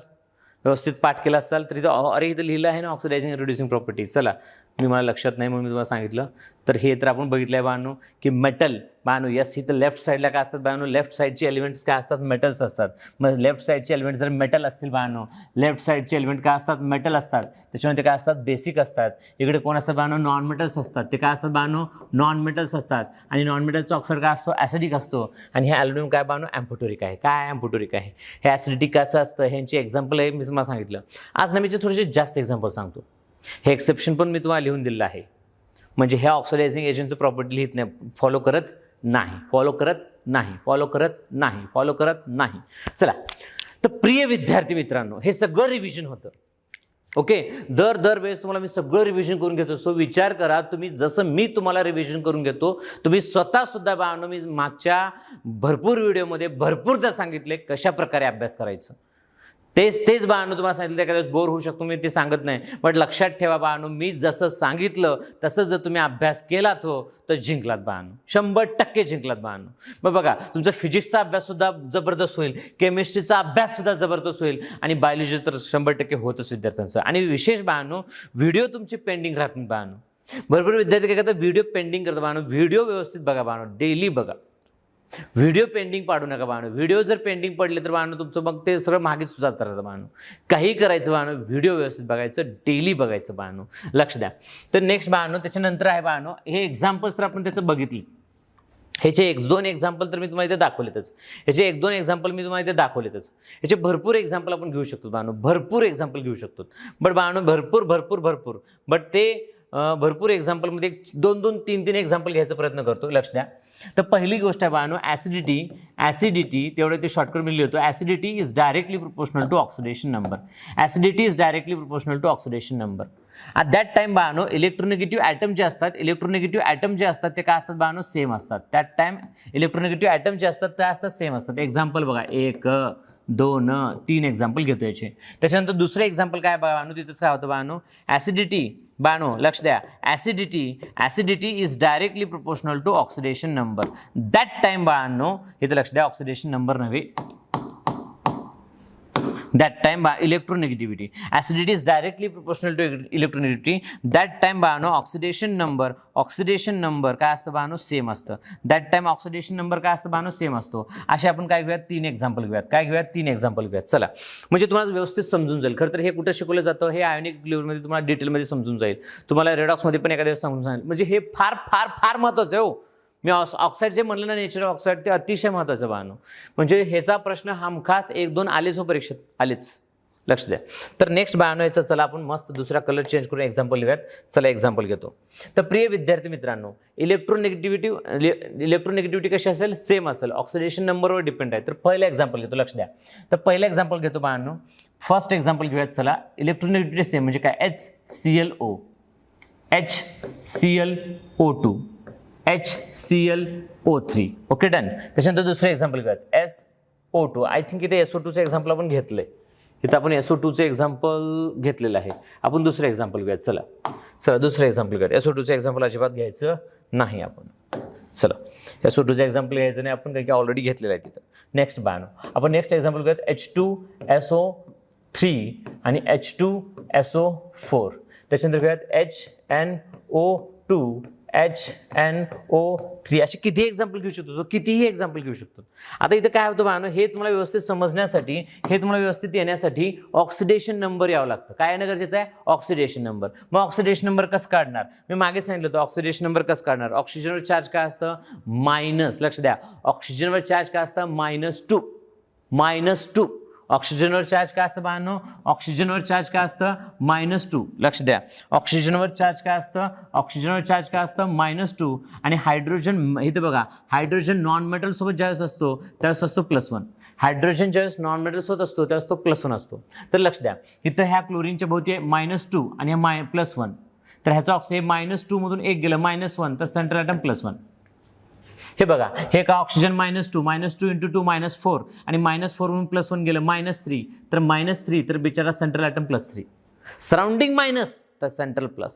व्यवस्थित पाठ केला असाल, तर इथं लिहिलं आहे ना ऑक्सिडायझिंग रिड्युसिंग प्रॉपर्टी. चला, मला लक्षात नाही म्हणून मी तुम्हाला सांगितलं. तर हे तर आपण बघितलं आहे बाळांनो की मेटल बाळांनो, यस इथं लेफ्ट साईडला काय असतात बाळांनो, लेफ्ट साईडचे एलिमेंट्स काय असतात, मेटल्स असतात. मग लेफ्ट साईडचे एलिमेंट जर मेटल असतील बाळांनो, लेफ्ट साईडचे एलिमेंट काय असतात, मेटल असतात. त्याच्यामध्ये काय असतात, बेसिक असतात. इकडे कोण असतात बाळांनो, नॉन मेटल्स असतात. ते काय असतात बाळांनो, नॉन मेटल्स असतात. आणि नॉन मेटलचा ऑक्साईड काय असतो, ॲसिडिक असतो. आणि हे ॲल्युमिनियम काय बाळांनो, ॲम्फोटेरिक आहे. काय ॲम्फोटेरिक आहे, हे ॲसिडिक कसं असतं, ह्यांची एक्झाम्पल आहे मी तुम्हाला सांगितलं. आज ना मी थोडेसे जास्त एक्झाम्पल सांगतो. हे एक्सेप्शन पण मी तुम्हाला लिहून दिलेलं आहे. म्हणजे ह्या ऑक्सिडायझिंग एजंटचं प्रॉपर्टी लिहित नाही, फॉलो करत नाही. चला तर प्रिय विद्यार्थी मित्रांनो, हे सगळं रिव्हिजन होतं. ओके, दरवेळेस तुम्हाला मी सगळं रिव्हिजन करून घेतो. सो विचार करा, तुम्ही जसं मी तुम्हाला रिव्हिजन करून घेतो, तुम्ही स्वतःसुद्धा बाळांनो, मी मागच्या भरपूर व्हिडिओमध्ये भरपूरदा सांगितले कशा प्रकारे अभ्यास करायचं. तेच बाळांनो तुम्हाला सांगितलं. एखाद्या वेळेस बोर होऊ शकतो, मी ते सांगत नाही. बट लक्षात ठेवा बाळांनो, मी जसं सांगितलं तसं जर तुम्ही अभ्यास केलात हो तर जिंकलात बाळांनो, 100% जिंकलात बाळांनो. मग बघा, तुमचा फिजिक्सचा अभ्याससुद्धा जबरदस्त होईल, केमिस्ट्रीचा अभ्याससुद्धा जबरदस्त होईल आणि बायोलॉजी तर 100% होतच विद्यार्थ्यांचं. आणि विशेष बाळांनो, व्हिडिओ तुमचे पेंडिंग राहत नाही बाळांनो. भरपूर विद्यार्थी काय करतात, व्हिडिओ पेंडिंग करतात बाळांनो. व्हिडिओ व्यवस्थित बघा बाळांनो, डेली बघा. व्हिडिओ पेंडिंग पाडू नका बाळांनो. व्हिडिओ जर पेंडिंग पडले तर बाळांनो तुमचं मग ते सगळं मागेच जात राहतं बाळांनो. काही करायचं बाळांनो, व्हिडिओ व्यवस्थित बघायचं, डेली बघायचं बाळांनो. लक्ष द्या. तर नेक्स्ट बाळांनो, त्याच्यानंतर आहे बाळांनो, हे एक्झाम्पल्स तर आपण त्याचं बघितली. ह्याचे एक दोन एक्झाम्पल तर मी तुम्हाला इथे दाखवलेतच. ह्याचे एक दोन एक्झाम्पल मी तुम्हाला इथे दाखवलेतच. ह्याचे भरपूर एक्झाम्पल आपण घेऊ शकतो बाळांनो, भरपूर एक्झाम्पल घेऊ शकतो. बट बाळांनो भरपूर बट ते भरपूर एक्झाम्पलमध्ये 2-2, 3-3 एक्झाम्पल घ्यायचा प्रयत्न करतो. लक्ष द्या. तर पहिली गोष्ट आहे बाळांनो, ॲसिडिटी तेवढं ते शॉर्टकट मी लिहितो. Acidity is directly proportional to oxidation number. Acidity is directly proportional to oxidation number. At that time बाळांनो इलेक्ट्रोनेगेटिव्ह ॲटम जे असतात ते काय असतात बाळांनो, सेम असतात. दॅट टाइम इलेक्ट्रोनेगेटिव्ह ॲटम जे असतात ते असतात सेम असतात. एक्झाम्पल बघा, 1, 2, 3 एक्झाम्पल घेतो याचे. त्याच्यानंतर दुसरं एक्झाम्पल काय बाळांनो, तिथंच काय होतं बाळांनो, ॲसिडिटी बाळांनो लक्ष द्या, acidity is directly proportional to oxidation number. That time बाळांनो इथं लक्ष द्या, ऑक्सिडेशन नंबर नव्हे, that time by electronegativity. Acidity is directly proportional to electronegativity. That time बाळांनो ऑक्सिडेशन नंबर काय असतं बाळांनो, सेम असतं. दॅट टाइम ऑक्सिडेशन नंबर काय असतं बाळांनो, सेम असतो. असे आपण काय घेऊयात, 3 एक्झाम्पल घेऊयात. चला, म्हणजे तुम्हाला व्यवस्थित समजून जाईल. खरं तर हे कुठं शिकवलं जातं, हे आयोनिक लेव्हलमध्ये तुम्हाला डिटेलमध्ये समजून जाईल. तुम्हाला रेडॉक्समध्ये पण एखाद्या वेळेस समजून जाईल. म्हणजे हे फार फार फार महत्त्वाचं आहे हो. मी ऑक्साईड जे म्हणलं ना, नेचरल ऑक्साईड, ते अतिशय महत्त्वाचं बाळांनो. म्हणजे ह्याचा प्रश्न हमखास 1-2 आलेच हो परीक्षेत, आलेच. लक्ष द्या. तर नेक्स्ट बाळांनो याचा चला आपण मस्त दुसरा कलर चेंज करून एक्झाम्पल लिहूयात. चला एक्झाम्पल घेतो. तर प्रिय विद्यार्थी मित्रांनो, इलेक्ट्रोनेगेटिव्हिटी कशी असेल, सेम असेल, ऑक्सिडेशन नंबरवर डिपेंड आहे. तर पहिलं एक्झाम्पल घेतो. लक्ष द्या. तर पहिलं एक्झाम्पल घेतो बाळांनो. फर्स्ट एक्झाम्पल घेऊयात. चला, इलेक्ट्रोनेगेटिव्हिटी सेम म्हणजे काय, HClO2 HClO3. Okay, done. त्याच्यानंतर दुसरं एक्झाम्पल घेऊयात, SO2. आय थिंक इथे SO2चं एक्झाम्पल आपण घेतलंय. इथं आपण SO2चं एक्झाम्पल घेतलेलं आहे. आपण दुसरं एक्झाम्पल घेऊयात. चला दुसरं एक्झाम्पल घेऊयात. SO2चं एक्झाम्पल अजिबात घ्यायचं नाही आपण. चला, SO2चं एक्झाम्पल घ्यायचं नाही आपण, कारण की ऑलरेडी घेतलेलं आहे तिथं. नेक्स्ट बाळांनो आपण नेक्स्ट एक्झाम्पल घेऊयात, H2SO3 आणि H2SO4. त्याच्यानंतर घेऊयात HNO2 HNO3. असे कितीही एक्झाम्पल घेऊ शकतो, कितीही एक्झाम्पल घेऊ शकतो. आता इथं काय होतं बाळांनो, हे तुम्हाला व्यवस्थित समजण्यासाठी, हे तुम्हाला व्यवस्थित येण्यासाठी ऑक्सिडेशन नंबर यावं लागतं. काय येणं गरजेचं आहे, ऑक्सिडेशन नंबर. मग ऑक्सिडेशन नंबर कसं काढणार, मी मागे सांगितलं होतं. ऑक्सिडेशन नंबर कसं काढणार, ऑक्सिजनवर चार्ज काय असतं, मायनस. लक्ष द्या, ऑक्सिजनवर चार्ज काय असतं, -2. ऑक्सिजनवर चार्ज काय असतं बाळांनो, ऑक्सिजनवर चार्ज काय असतं, -2. लक्ष द्या, ऑक्सिजनवर चार्ज काय असतं, -2. आणि हायड्रोजन, इथं बघा, हायड्रोजन नॉन मेटल सोबत ज्यावेळेस असतो त्यावेळेस असतो +1. हायड्रोजन ज्यावेळेस नॉन मेटल सोबत असतो त्यावेळेस तो +1 असतो. तर लक्ष द्या, इथं ह्या क्लोरीनच्या भोवती -2 आणि +1. तर ह्याचा हे -2 मधून 1 गेलं, -1, तर सेंट्रल ॲटम +1. हे बघा, हे का ऑक्सिजन -2 × 2 -4 आणि -4 म्हणून +1 गेलं, -3. तर -3, तर बिचारा सेंट्रल ॲटम +3. सराउंडिंग मायनस तर सेंट्रल प्लस.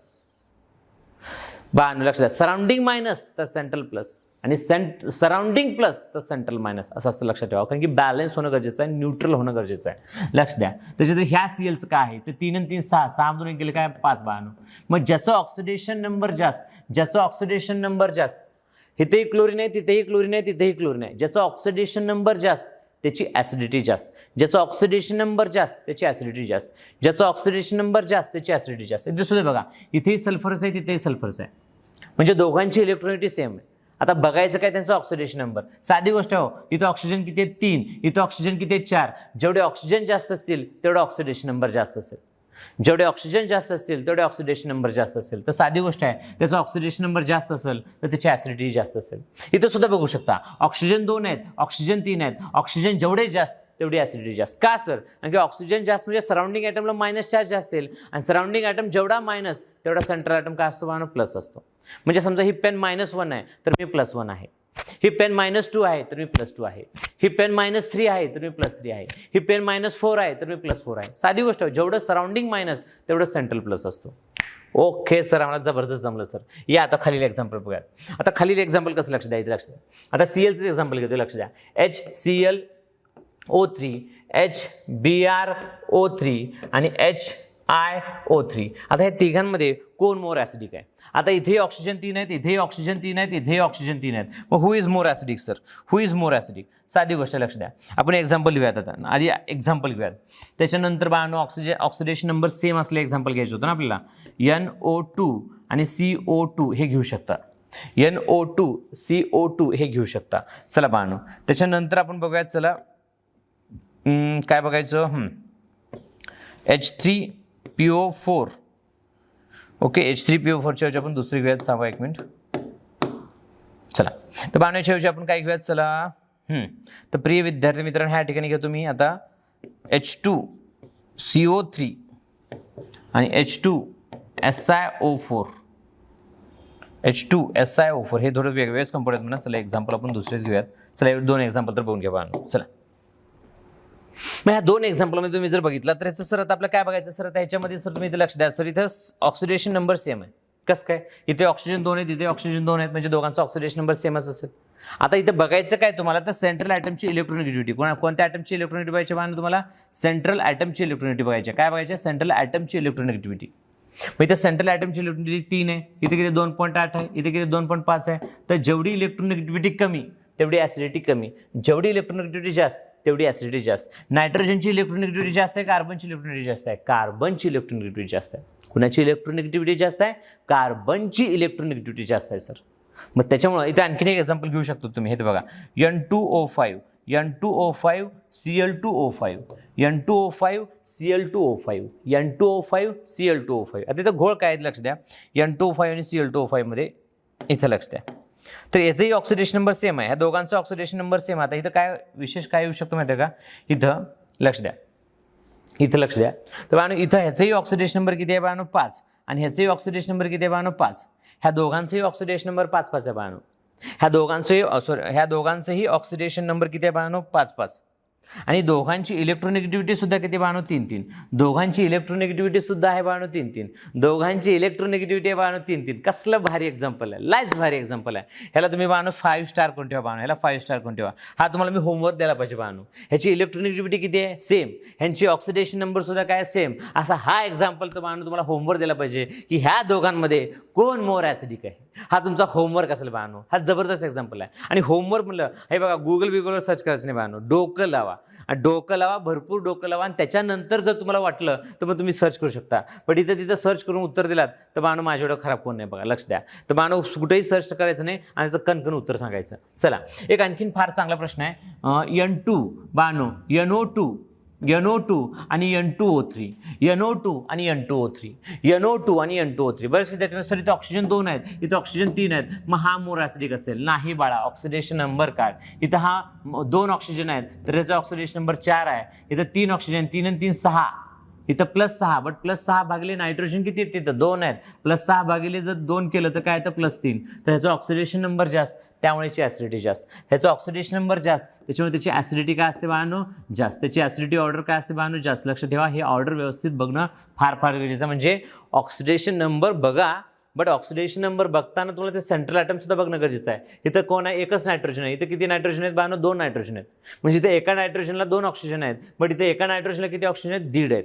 बाळांनो लक्ष द्या, सराउंडिंग मायनस तर सेंट्रल प्लस आणि सराउंडिंग प्लस तर सेंट्रल मायनस असं असतं. लक्षात ठेवा, कारण की बॅलन्स होणं गरजेचं आहे, न्यूट्रल होणं गरजेचं आहे. लक्ष द्या. त्याच्यानंतर ह्या CLचं काय आहे, तर 3 आणि 3 6, 6 मधून 1 गेले काय, 5 बाळांनो. मग ज्याचं ऑक्सिडेशन नंबर जास्त, इथेही क्लोरीन आहे, तिथेही क्लोरीन आहे, तिथेही क्लोरीन आहे. ज्याचं ऑक्सिडेशन नंबर जास्त त्याची ॲसिडिटी जास्त. ज्याचं ऑक्सिडेशन नंबर जास्त त्याची ॲसिडिटी जास्त. ज्याचं ऑक्सिडेशन नंबर जास्त त्याची ॲसिडिटी जास्त. इथे सुद्धा बघा, इथेही सल्फरच आहे, तिथेही सल्फरच आहे. म्हणजे दोघांची इलेक्ट्रॉनिटी सेम आहे. आता बघायचं काय, त्यांचा ऑक्सिडेशन नंबर. साधी गोष्ट हो, इथं ऑक्सिजन किती आहे, 3. इथं ऑक्सिजन किती आहे, 4. जेवढे ऑक्सिजन जास्त असतील तेवढे ऑक्सिडेशन नंबर जास्त असेल. जेवढे ऑक्सिजन जास्त असतील तेवढे ऑक्सिडेशन नंबर जास्त असेल. तर साधी गोष्ट आहे, त्याचा ऑक्सिडेशन नंबर जास्त असेल तर त्याची ॲसिडिटी जास्त असेल. इथं सुद्धा बघू शकता, ऑक्सिजन 2 आहेत, ऑक्सिजन 3 आहेत. ऑक्सिजन जेवढे जास्त तेवढी ॲसिडिटी जास्त. का सर, कारण की ऑक्सिजन जास्त म्हणजे सराउंडिंग ॲटमला मायनस चार्ज असतील आणि सराउंडिंग ॲटम जेवढा मायनस तेवढा सेंट्रल ॲटम काय असतो बाळांनो, प्लस असतो. म्हणजे समजा ही पेन -1 आहे तर मी +1 आहे. ही पेन -2 आहे तर मी +2 आहे. ही पेन -3 आहे तर मी +3 आहे. ही पेन -4 आहे तर मी +4 आहे. साधी गोष्ट आहे, जेवढं सराउंडिंग मायनस तेवढं सेंट्रल प्लस असतो. ओके सर, आम्हाला जबरदस्त जमलं सर. या आता खालील एक्झाम्पल बघूया. आता खालील एक्झाम्पल कसं लक्ष द्यायचं, लक्ष द्या. आता CLचं एक्झाम्पल घेतो, लक्ष द्या. HClO3 HBrO3 आणि HiO3. आता हे तिघांमध्ये कोण मोर ॲसिडिक आहे. आता इथे ऑक्सिजन 3 आहेत, इथेही ऑक्सिजन 3 आहेत, इथेही ऑक्सिजन 3 आहेत. मग who is more acidic sir, who is more acidic. साधी गोष्ट लक्ष द्या. आपण एक्झाम्पल लिहूयात. आता आधी एक्झाम्पल घेऊयात, त्याच्यानंतर बाळांनो ऑक्सिडेशन नंबर सेम असले एक्झाम्पल घ्यायचं होतं ना आपल्याला. NO2 आणि CO2 हे घेऊ शकता. NO2 CO2 हे घेऊ शकता. चला बाळांनो, त्याच्यानंतर आपण बघूयात. चला काय बघायचं, H3PO4. ओके, H3PO4च्या ऐवजी आपण दुसरी घेऊयात. थांबा एक मिनिट. चला, तर बाळांनो ऐवजी आपण काय घेऊयात. चला तर प्रिय विद्यार्थी मित्रांनो, ह्या ठिकाणी घ्या तुम्ही आता H2CO3 आणि H2SiO4. H2SiO4 हे थोडं वेगवेगळेच कंपाऊंड आहेत म्हणा. चला एक्झाम्पल आपण दुसरेच घेऊयात. चला हे 2 एक्झाम्पल तर बघून घ्या बाळांनो. चला, मग ह्या 2 एक्झाम्पलमध्ये तुम्ही जर बघितलं तर ह्याचं सर आता आपलं काय बघायचं सर, आता ह्याच्यामध्ये सर तुम्ही इथे लक्ष द्या सर, इथं ऑक्सिडेशन नंबर सेम आहे. कसं काय, इथे ऑक्सिजन 2 आहेत, इथे ऑक्सिजन 2 आहेत, म्हणजे दोघांचा ऑक्सिडेशन नंबर सेमच असेल. आता इथे बघायचं काय तुम्हाला, तर सेंट्रल ॲटमची इलेक्ट्रोनेगेटिव्हिटी. कोणत्या ॲटमची इलेक्ट्रोनेगेटिव्हिटी बघायची बाळांनो तुम्हाला, सेंट्रल ॲटमची इलेक्ट्रोनेगेटिव्हिटी बघायची. काय बघायचे, सेंट्रल ॲटमची इलेक्ट्रोनेगेटिव्हिटी. मग इथे सेंट्रल ॲटमची इलेक्ट्रोनेगेटिव्हिटी 3 आहे, इथे किती 2.8 आहे, इथे किती 2.5 आहे. तर जेवढी इलेक्ट्रोनेगेटिव्हिटी कमी तेवढी ॲसिडिटी कमी, जेवढी इलेक्ट्रोनेगेटिव्हिटी जास्त तेवढी ॲसिडिटी जास्त. नायट्रोजनची इलेक्ट्रोनेगेटिव्हिटी जास्त आहे, कार्बनची इलेक्ट्रोनेगेटिव्हिटी जास्त आहे. कार्बनची इलेक्ट्रोनेगेटिव्हिटी जास्त आहे. कुणाची इलेक्ट्रोनेगेटिव्हिटी जास्त आहे, कार्बनची इलेक्ट्रोनेगेटिव्हिटी जास्त आहे सर. मग त्याच्यामुळे इथे आणखीन एक एक्झाम्पल घेऊ शकतो तुम्ही. हे बघा, N2O5 N2O5 Cl2O5 N2O5 Cl2O5 N2O5 Cl2O5. आता इथं घोळ काय लक्ष द्या, N2O5 आणि Cl2O5 मध्ये इथं लक्ष द्या. तर याचंही ऑक्सिडेशन नंबर सेम आहे, ह्या दोघांचा ऑक्सिडेशन नंबर सेम. आता इथं काय विशेष काय येऊ शकतो माहिती आहे का, इथं लक्ष द्या, इथं लक्ष द्या. तर बाळांनो इथं ह्याचंही ऑक्सिडेशन नंबर किती आहे बाळांनो, 5, आणि ह्याचंही ऑक्सिडेशन नंबर किती आहे बाळांनो, 5. ह्या दोघांचंही ऑक्सिडेशन नंबर 5 आहे बाळांनो. ह्या दोघांचंही ऑक्सिडेशन नंबर किती आहे बाळांनो, 5. आणि दोघांची इलेक्ट्रोनेगेटिव्हिटी सुद्धा किती बाळांनो, 3. दोघांची इलेक्ट्रोनेगेटिव्हिटी सुद्धा आहे बाळांनो 3. दोघांची इलेक्ट्रोनेगेटिव्हिटी आहे बाळांनो 3. कसलं भारी एक्झाम्पल आहे, लायच भारी एक्झाम्पल आहे. ह्याला तुम्ही बाळांनो 5 स्टार कोण ठेवा बाळांनो, ह्याला 5 स्टार कोण ठेवा. हा तुम्हाला मी होमवर्क द्यायला पाहिजे बाळांनो. ह्याची इलेक्ट्रोनेगेटिव्हिटी किती आहे, सेम. ह्यांची ऑक्सिडेशन नंबर सुद्धा काय सेम. असा हा एक्झाम्पल तर बाळांनो तुम्हाला होमवर्क द्यायला पाहिजे की ह्या दोघांमध्ये कोण मोर ॲसिडिक आहे. हा तुमचा होमवर्क असेल बाळांनो. हा जबरदस्त एक्झाम्पल आहे. आणि होमवर्क म्हणलं हे बघा, गुगलवर सर्च करायचं नाही बाळांनो, डोकं लावा, भरपूर डोकं लावा, आणि त्याच्यानंतर जर तुम्हाला वाटलं तर मग तुम्ही सर्च करू शकता. पण तिथं सर्च करून उत्तर दिलात तर बाळांनो माझ्या एवढं खराब कोण नाही बघा, लक्ष द्या. तर बाळांनो कुठेही सर्च करायचं नाही आणि त्याचं कणकण उत्तर सांगायचं. चला, एक आणखीन फार चांगला प्रश्न आहे. N2 बाळांनो, NO2 आणि N2O3 NO2 आणि N2O3 NO2 आणि N2O3. बरेच विद्यार्थी सर इथं ऑक्सिजन 2 आहेत, इथं ऑक्सिजन 3 आहेत, मग हा मोर ॲसिडिक असेल. नाही बाळा, ऑक्सिडेशन नंबर काढ. इथं हा 2 ऑक्सिजन आहेत तर त्याचा ऑक्सिडेशन नंबर 4 आहे. इथं 3 ऑक्सिजन, 3 आणि 3 6, इथं +6, बट +6 भागिले नायट्रोजन किती आहेत, तिथं 2 आहेत. +6 भागिले जर 2 केलं तर काय येतं, +3. तर ह्याचा ऑक्सिडेशन नंबर जास्त, त्यामुळे याची ॲसिडिटी जास्त. ह्याचा ऑक्सिडेशन नंबर जास्त, त्याच्यामुळे त्याची ॲसिडिटी काय असते बाळांनो, जास्त. त्याची ॲसिडिटी ऑर्डर काय असते बाळांनो, जास्त. लक्ष ठेवा, हे ऑर्डर व्यवस्थित बघणं फार फार गरजेचं. म्हणजे ऑक्सिडेशन नंबर बघा, बट ऑक्सिडेशन नंबर बघताना तुम्हाला ते सेंट्रल ॲटम सुद्धा बघणं गरजेचं आहे. इथं कोण आहे, एकच नायट्रोजन आहे. इथं किती नायट्रोजन आहेत बाळांनो, 2 नायट्रोजन आहेत. म्हणजे इथे एका नायट्रोजनला 2 ऑक्सिजन आहेत, बट इथे एका नायट्रोजनला किती ऑक्सिजन आहेत, 1.5 आहेत.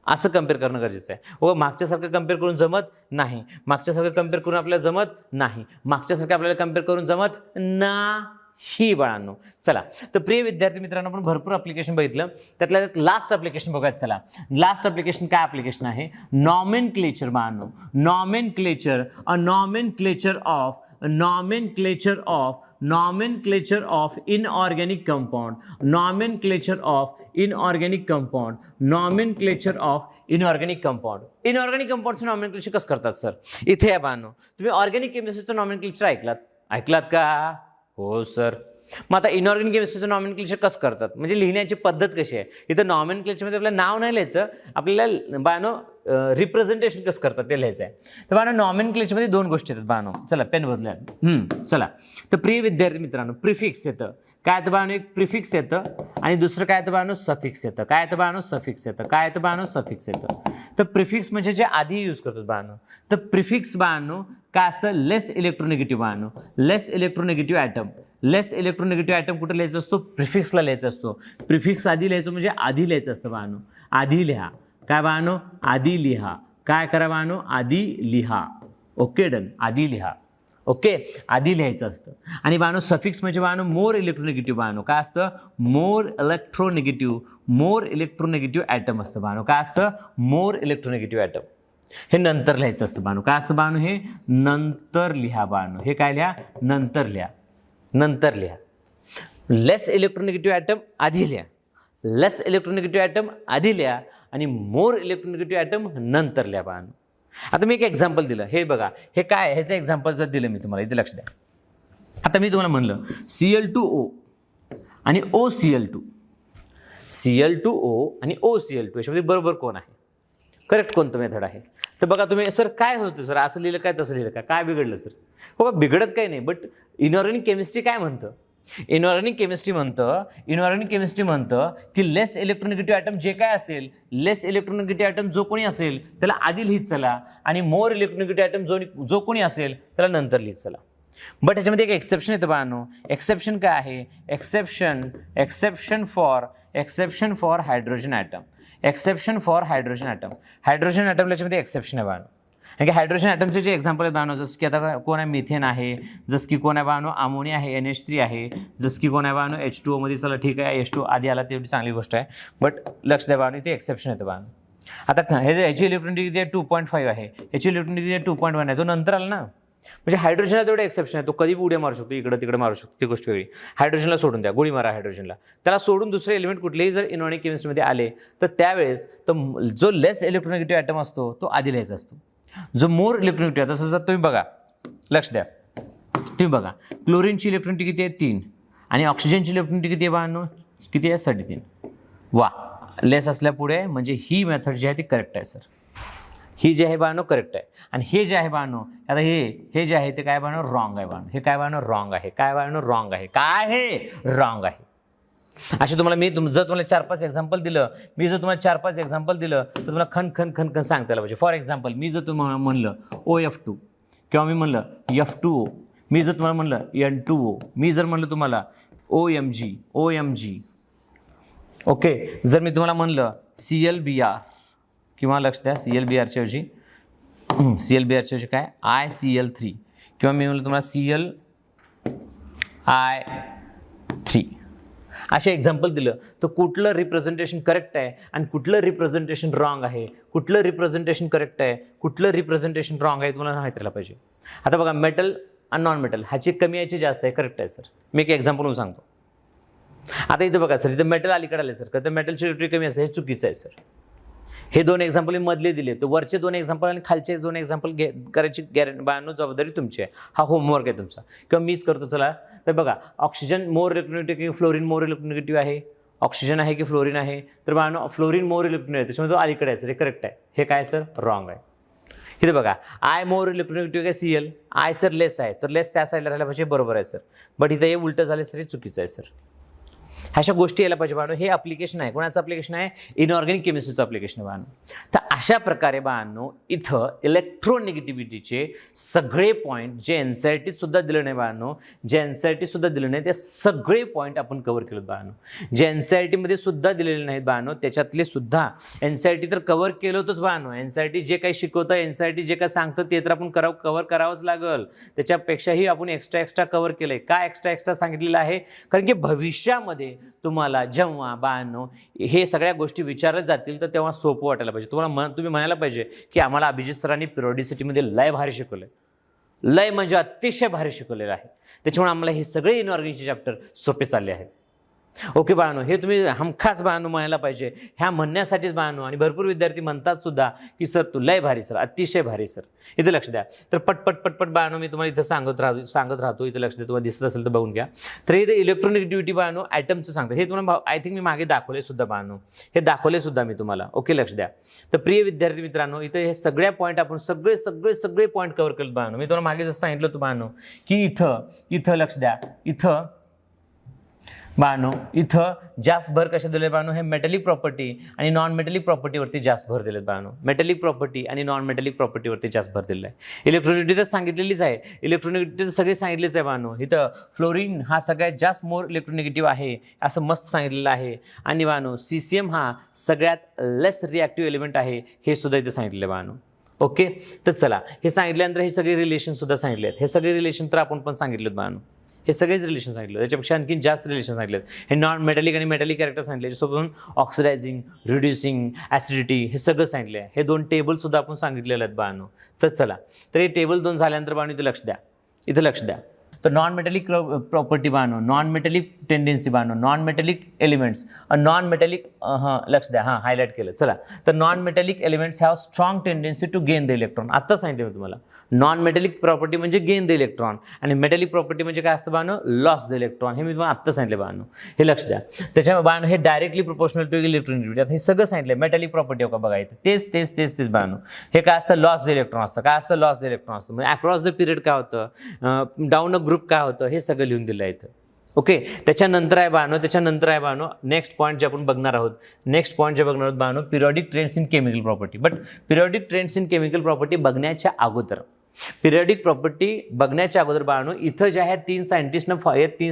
असं कम्पेअर करणं गरजेचं आहे. व मागच्यासारखं कम्पेअर करून जमत नाही, मागच्यासारखं कम्पेअर करून आपल्याला जमत नाही, मागच्यासारखं आपल्याला कम्पेअर करून जमत नाही बाळांनो. चला, तर प्रिय विद्यार्थी मित्रांनो, आपण भरपूर ॲप्लिकेशन बघितलं, त्यातलं एक लास्ट ॲप्लिकेशन बघूयात. चला, लास्ट ॲप्लिकेशन काय ॲप्लिकेशन आहे, नॉमेनक्लेचर बाळांनो. Nomenclature, a nomenclature of inorganic compound. Nomenclature of inorganic compound. Inorganic compoundचं नॉमेनक्लेचर कसं करतात सर, इथे आहे बाळांनो. तुम्ही ऑर्गॅनिक केमिस्ट्रीचं नॉमेनक्लेचर ऐकलात का, हो सर. मग आता इनऑर्गॅनिक केमिस्ट्रीचं नॉमेनक्लेचर कसं करतात, म्हणजे लिहिण्याची पद्धत कशी आहे. इथं नॉमेनक्लेचरमध्ये आपल्याला नाव नाही लिहायचं, आपल्याला बाळांनो रिप्रेझेंटेशन कसं करतात ते लिहायचं आहे. तर बाळांनो नॉमेनक्लेचरमध्ये 2 गोष्टी येतात बाळांनो. चला पेन बदलूया. चला, तर प्रिय विद्यार्थी मित्रांनो, प्रिफिक्स येतं. काय येतं बाळांनो, एक प्रिफिक्स येतं, आणि दुसरं काय येतं बाळांनो, सफिक्स येतं. काय येतं बाळांनो, सफिक्स येतं. काय येतं बाळांनो, सफिक्स येतं. तर प्रिफिक्स म्हणजे जे आधी यूज करतात बाळांनो. तर प्रिफिक्स बाळांनो काय असतं, लेस इलेक्ट्रोनेगेटिव्ह बाळांनो. लेस इलेक्ट्रोनेगेटिव्ह ॲटम कुठं लिहायचं असतो, प्रिफिक्सला लिहायचा असतो. प्रिफिक्स आधी लिहायचं म्हणजे आधी लिहायचं असतं बाळांनो. आधी लिहा. काय बाळांनो, आधी लिहा. काय करा बाळांनो, आधी लिहा. ओके, डन, आधी लिहा. ओके, आधी लिहायचं असतं. आणि बाळांनो सफिक्स म्हणजे बाळांनो मोर इलेक्ट्रोनेगेटिव्ह बाळांनो. काय असतं, मोर इलेक्ट्रोनेगेटिव्ह ॲटम असतं बाळांनो. काय असतं, मोर इलेक्ट्रोनेगेटिव्ह ॲटम. हे नंतर लिहायचं असतं बाणू. काय असतं बाणू? हे नंतर लिहा बाणू. हे काय लिहा? नंतर लिहा. नंतर लिहा. लेस इलेक्ट्रोनिगेटिव्ह ॲटम आधी लिहा, लेस इलेक्ट्रोनिगेटिव्ह ॲटम आधी लिहा आणि मोर इलेक्ट्रोनिगेटिव्ह ॲटम नंतर लिहा बाणू. आता मी एक एक्झाम्पल दिलं, हे बघा, हे काय, ह्याचं एक्झाम्पल जर दिलं मी तुम्हाला, इथे लक्ष द्या. आता मी तुम्हाला म्हणलं Cl2O आणि OCl2, Cl2O आणि OCl2 याच्यामध्ये बरोबर कोण आहे, करेक्ट कोणतं मेथड आहे? तर बघा तुम्ही, सर काय होतं सर, असं लिहिलं काय तसं लिहिलं काय बिघडलं सर? हो, बिघडत काही नाही, बट इनऑर्गॅनिक केमिस्ट्री काय म्हणतं? इनऑर्गॅनिक केमिस्ट्री म्हणतं की लेस इलेक्ट्रोनिगेटिव्ह ॲटम जे काय असेल, लेस इलेक्ट्रोनिगेटिव्ह ॲटम जो कोणी असेल त्याला आधी लिहित चला आणि मोर इलेक्ट्रोनिगेटिव्ह ॲटम जो कोणी असेल त्याला नंतर लिहित चला. बट ह्याच्यामध्ये एक एक्सेप्शन येतं बाळांनो. एक्सेप्शन काय आहे? Exception for hydrogen atom. Exception for hydrogen atom. Hydrogen atom याच्यामध्ये एक्सेप्शन आहे बाळांनो. कारण की हायड्रोजन ॲटमचे जे एक्झाम्पल आहेत बाळांनो, जसं की आता कोण आहे? मिथेन आहे, जसं की कोण आहे बाळांनो? अमोनिया आहे, NH3 आहे, जसं की कोण आहे बाळांनो? H2O मध्ये, चला ठीक आहे, H2 आधी आला तेवढी चांगली गोष्ट आहे, बट लक्ष द्या बाळांनो, इथे एक्सेप्शन येतं बाळांनो. आता ह्याची इलेक्ट्रॉनिटी 2.5 आहे, ह्याची इलेक्ट्रॉनिटी 2.1 आहे, तो नंतर आला ना. म्हणजे हायड्रोजनला तेवढं एक्सेप्शन आहे, तो कधी उड्या मारू शकतो, इकडं तिकडे मारू शकतो, ती गोष्ट वेगळी. हायड्रोजनला सोडून द्या, गोळी मारा हायड्रोजनला. त्याला सोडून दुसरे एलिमेंट कुठलेही जर इनऑर्गॅनिक केमिस्ट्रीमध्ये आले तर त्यावेळेस तो जो लेस इलेक्ट्रोनिगेटिव्ह ॲटम असतो तो आधी लिहायचा असतो. जो मोर इलेक्ट्रोनिटी, तसं जर तुम्ही बघा, लक्ष द्या, तुम्ही बघा, क्लोरीनची इलेक्ट्रोनिटी किती आहे? 3 आणि ऑक्सिजनची इलेक्ट्रोनिटी किती आहे बाळांनो? किती आहे? 3.5. वा, लेस असल्यापुढे म्हणजे ही मेथड जी आहे ती करेक्ट आहे सर. ही जे आहे बाळांनो करेक्ट आहे. आणि हे जे आहे बाळांनो, आता हे जे आहे ते काय बाळांनो? रॉंग आहे बाळांनो. हे काय बाळांनो? रॉंग आहे. काय बाळांनो? रॉंग आहे. काय आहे? रॉंग आहे. असे तुम्हाला जर तुम्हाला 4-5 एक्झाम्पल दिलं, जर तुम्हाला 4-5 एक्झाम्पल दिलं तर तुम्हाला खन सांगता आलं पाहिजे. फॉर एक्झाम्पल, मी जर तुम्हाला म्हणलं OF2 किंवा मी म्हणलं F2O, मी जर तुम्हाला म्हणलं N2O, मी जर म्हणलं तुम्हाला OMG, ओके, जर मी तुम्हाला म्हणलं ClBr किंवा लक्ष द्या, ClBrच्या ऐवजी काय ICl3 किंवा मी म्हणलं तुम्हाला ClI3, असे एक्झाम्पल दिलं तर कुठलं रिप्रेझेंटेशन करेक्ट आहे आणि कुठलं रिप्रेझेंटेशन रॉंग आहे, कुठलं रिप्रेझेंटेशन करेक्ट आहे, कुठलं रिप्रेझेंटेशन रॉंग आहे, तुम्हाला माहिती राहिलं पाहिजे. आता बघा, मेटल आणि नॉन मेटल ह्याची कमी याची जास्त आहे, करेक्ट आहे सर. मी एक एक्झाम्पल म्हणून सांगतो. आता इथं बघा सर, इथं मेटल अलीकडे आले सर, तर मेटलची इलेक्ट्रिक कमी असते, हे चुकीचं आहे सर. हे 2 एक्झाम्पल मी मधले दिले, तर वरचे 2 एक्झाम्पल आणि खालचे 2 एक्झाम्पल करायची बाळांनो जबाबदारी तुमची आहे. हा होमवर्क आहे तुमचा, किंवा मीच करतो. चला तर बघा, ऑक्सिजन मोर इलेक्ट्रोनिगेटिव्ह की फ्लोरीन मोर इलेक्ट्रोनिगेटिव्ह आहे? ऑक्सिजन आहे की फ्लोरीन आहे? तर बाळांनो फ्लोरीन मोर इलेक्ट्रोनिगेटिव्ह आहे, त्याच्यामुळे तो अलीकडे आहे सर, हे करेक्ट आहे. हे काय सर? रॉंग आहे. इथे बघा, आय मोर इलेक्ट्रोनिगेटिव्ह काय? Cl. आय सर लेस आहे, तर लेस त्या साईडला राहिला पाहिजे, बरोबर आहे सर. बट इथं हे उलटं झालं सर, हे चुकीचं आहे सर. अशा गोष्टी यायला पाहिजे बाळांनो. हे ॲप्लिकेशन आहे, कोणाचं ॲप्लिकेशन आहे? इनऑर्गॅनिक केमिस्ट्रीचं ॲप्लिकेशन आहे बाळांनो. तर अशा प्रकारे बाळांनो इथं इलेक्ट्रोनिगेटिव्हिटीचे सगळे पॉईंट जे NCERTत सुद्धा दिलं नाही बाळांनो, जे NCERTत सुद्धा दिलं नाही, ते सगळे पॉईंट आपण कव्हर केलं बाळांनो. जे NCERTमध्ये सुद्धा दिलेले नाहीत बाळांनो, त्याच्यातले सुद्धा NCERT तर कव्हर केलं होतंच बाळांनो. NCERT जे काही शिकवतं, NCERT जे काही सांगतं ते तर आपण कव्हर करावंच लागल. त्याच्यापेक्षाही आपण एक्स्ट्रा कव्हर केलंय. काय एक्स्ट्रा सांगितलेलं आहे? कारण की भविष्यामध्ये तुम्हाला जेव्हा बाळांनो हे सगळ्या गोष्टी विचारत जातील तर तेव्हा सोपं वाटायला पाहिजे. तुम्ही म्हणायला पाहिजे की आम्हाला अभिजित सरांनी पिरियॉडिसिटीमध्ये लय भारी शिकवलंय, लय म्हणजे अतिशय भारी शिकवलेलं आहे, त्याच्यामुळे आम्हाला हे सगळे इनऑर्गॅनिकचे चॅप्टर सोपे चालले आहेत. ओके बाळांनो, हे तुम्ही हमखास बाळांनो म्हणायला पाहिजे. ह्या म्हणण्यासाठीच बाळांनो, आणि भरपूर विद्यार्थी म्हणतात सुद्धा की सर तू लय भारी सर, अतिशय भारी सर. इथं लक्ष द्या. तर पटपट बाळांनो मी तुम्हाला इथं सांगत राहतो. इथं लक्ष द्या, तुम्हाला दिसत असेल तर बघून घ्या. तर इथे इलेक्ट्रोनिगेटिव्हिटी बाळांनो ॲटमचं सांगतो. हे तुम्हाला आय थिंक मी मागे दाखवले सुद्धा बाळांनो, हे दाखवले सुद्धा मी तुम्हाला. ओके, लक्ष द्या. तर प्रिय विद्यार्थी मित्रांनो, इथं हे सगळ्या पॉईंट आपण सगळे पॉईंट कव्हर केले बाळांनो. मी तुम्हाला मागे जसं सांगितलं होतं बाळांनो की इथं लक्ष द्या, इथं बाळांनो इथं जास्त भर कशा दिले बाळांनो? हे मेटलिक प्रॉपर्टी आणि नॉन मेटलिक प्रॉपर्टीवरती जास्त भर दिलेत बाळांनो. मेटलिक प्रॉपर्टी आणि नॉन मेटलिक प्रॉपर्टीवरती जास्त भर दिलेला आहे. इलेक्ट्रोनिटी तर सांगितलेलीच आहे, इलेक्ट्रोनिटी तर सगळे सांगितलेच आहे बाळांनो. इथं फ्लोरीन हा सगळ्यात जास्त मोर इलेक्ट्रोनिगेटिव्ह आहे असं मस्त सांगितलेलं आहे. आणि बाळांनो CCM हा सगळ्यात लेस रिॲक्टिव्ह एलिमेंट आहे, हे सुद्धा इथं सांगितलेलं आहे बाळांनो. ओके, तर चला हे सांगितल्यानंतर हे सगळे रिलेशन सुद्धा सांगितले आहेत. हे सगळे रिलेशन तर आपण पण सांगितलेत बाळांनो. हे सगळेच रिलेशन सांगितलं, त्याच्यापेक्षा आणखी जास्त रिलेशन सांगितलेत. हे नॉन मेटॅलिक आणि मेटॅलिक कॅरेक्टर सांगितले, त्याच्यासोबत ऑक्सिडायझिंग, रिड्युसिंग, ॲसिडिटी हे सगळं सांगितलं आहे. हे 2 टेबलसुद्धा आपण सांगितलेले आहेत बाळांनो. तर चला, तर हे टेबल 2 झाल्यानंतर बाळांनो इथं लक्ष द्या, इथं लक्ष द्या. तर नॉन मेटॅलिक प्रॉपर्टी बाळांनो, नॉन मेटॅलिक टेंडेन्सी बाळांनो, non metallic elements, non metallic लक्ष द्या, हायलाईट केलं. चला, तर non metallic elements have strong tendency to gain the electron. आत्ता सांगितलं मी तुम्हाला, नॉन मेटॅलिक प्रॉपर्टी म्हणजे गेन द इलेक्ट्रॉन आणि मेटॅलिक प्रॉपर्टी म्हणजे काय असतं बाळांनो, लॉस द इलेक्ट्रॉन. हे मी तुम्हाला आत्ता सांगितलं बाळांनो, हे लक्ष द्या. त्याच्यामुळे बाळांनो हे डायरेक्टली प्रोपोर्शनल टू इलेक्ट्रॉनिक. आता हे सगळं सांगितलं मेटॅलिक प्रॉपर्टी का बघा इथं, तेच बाळांनो. हे काय असतं, लॉस द इलेक्ट्रॉन असतं. काय असतं, लॉस द इलेक्ट्रॉन असतं. म्हणजे अक्रॉस द पिरियड काय होतं, डाऊन अ ग्रुप काय होतं, हे सगळं लिहून दिलं आहे इथं. ओके, त्याच्यानंतर आहे बाळांनो, नेक्स्ट पॉईंट जे आपण बघणार आहोत, बाळांनो, periodic trends in chemical property. But periodic trends in chemical property बघण्याच्या अगोदर बाळांनो, इथं ज्या ह्या 3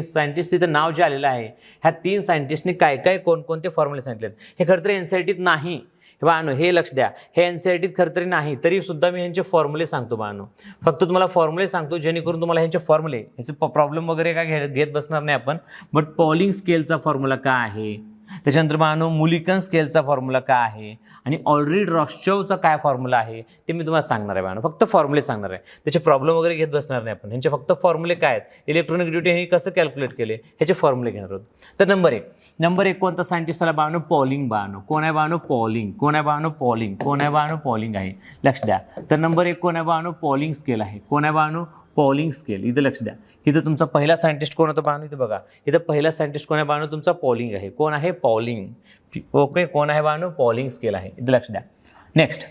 सायंटिस्ट तिथं नाव जे आलेलं आहे, ह्या 3 सायंटिस्टनी काय कोणकोणते फॉर्म्युले सांगितलेत. हे खरं तर NCERTत नाही बाळांनो, हे लक्ष द्या, हे NCERTत खरं तरी नाही, तरी सुद्धा मी ह्यांचे फॉर्म्युले सांगतो बाळांनो. फक्त तुम्हाला फॉर्म्युले सांगतो जेणेकरून तुम्हाला ह्यांचे फॉर्म्युले, ह्याचे प्रॉब्लेम वगैरे काय घेत बसणार नाही आपण. बट पॉलिंग स्केलचा फॉर्म्युला काय आहे, त्याच्यानंतर बाळांनो मुलिकन स्केलचा फॉर्म्युला काय आहे आणि ऑल्ड्रीड-रॉस्चोवचा काय फॉर्म्युला आहे ते मी तुम्हाला सांगणार आहे बाळांनो. फक्त फॉर्म्युले सांगणार आहे, त्याचे प्रॉब्लेम वगैरे घेत बसणार नाही आपण. ह्यांचे फक्त फॉर्म्युले काय आहेत, इलेक्ट्रोनेगेटिव्हिटी हे कसं कॅल्क्युलेट केले, ह्याचे फॉर्म्युले घेणार आहोत. तर नंबर एक कोणता सायंटिस्ट आला बाळांनो, पॉलिंग बाळांनो. कोण आहे बाळांनो, पॉलिंग आहे. लक्ष द्या. तर नंबर 1 कोण आहे बाळांनो, पॉलिंग स्केल आहे. कोण आहे बाळांनो, पॉलिंग स्केल. इथं लक्ष द्या, इथं तुमचा पहिला सायंटिस्ट कोण होता बाळांनो, इथं बघा, इथं पहिला सायंटिस्ट कोण आहे बाळांनो, तुमचा पॉलिंग आहे. कोण आहे, पॉलिंग. ओके, कोण आहे बाळांनो, पॉलिंग स्केल आहे. इथं लक्ष द्या. नेक्स्ट,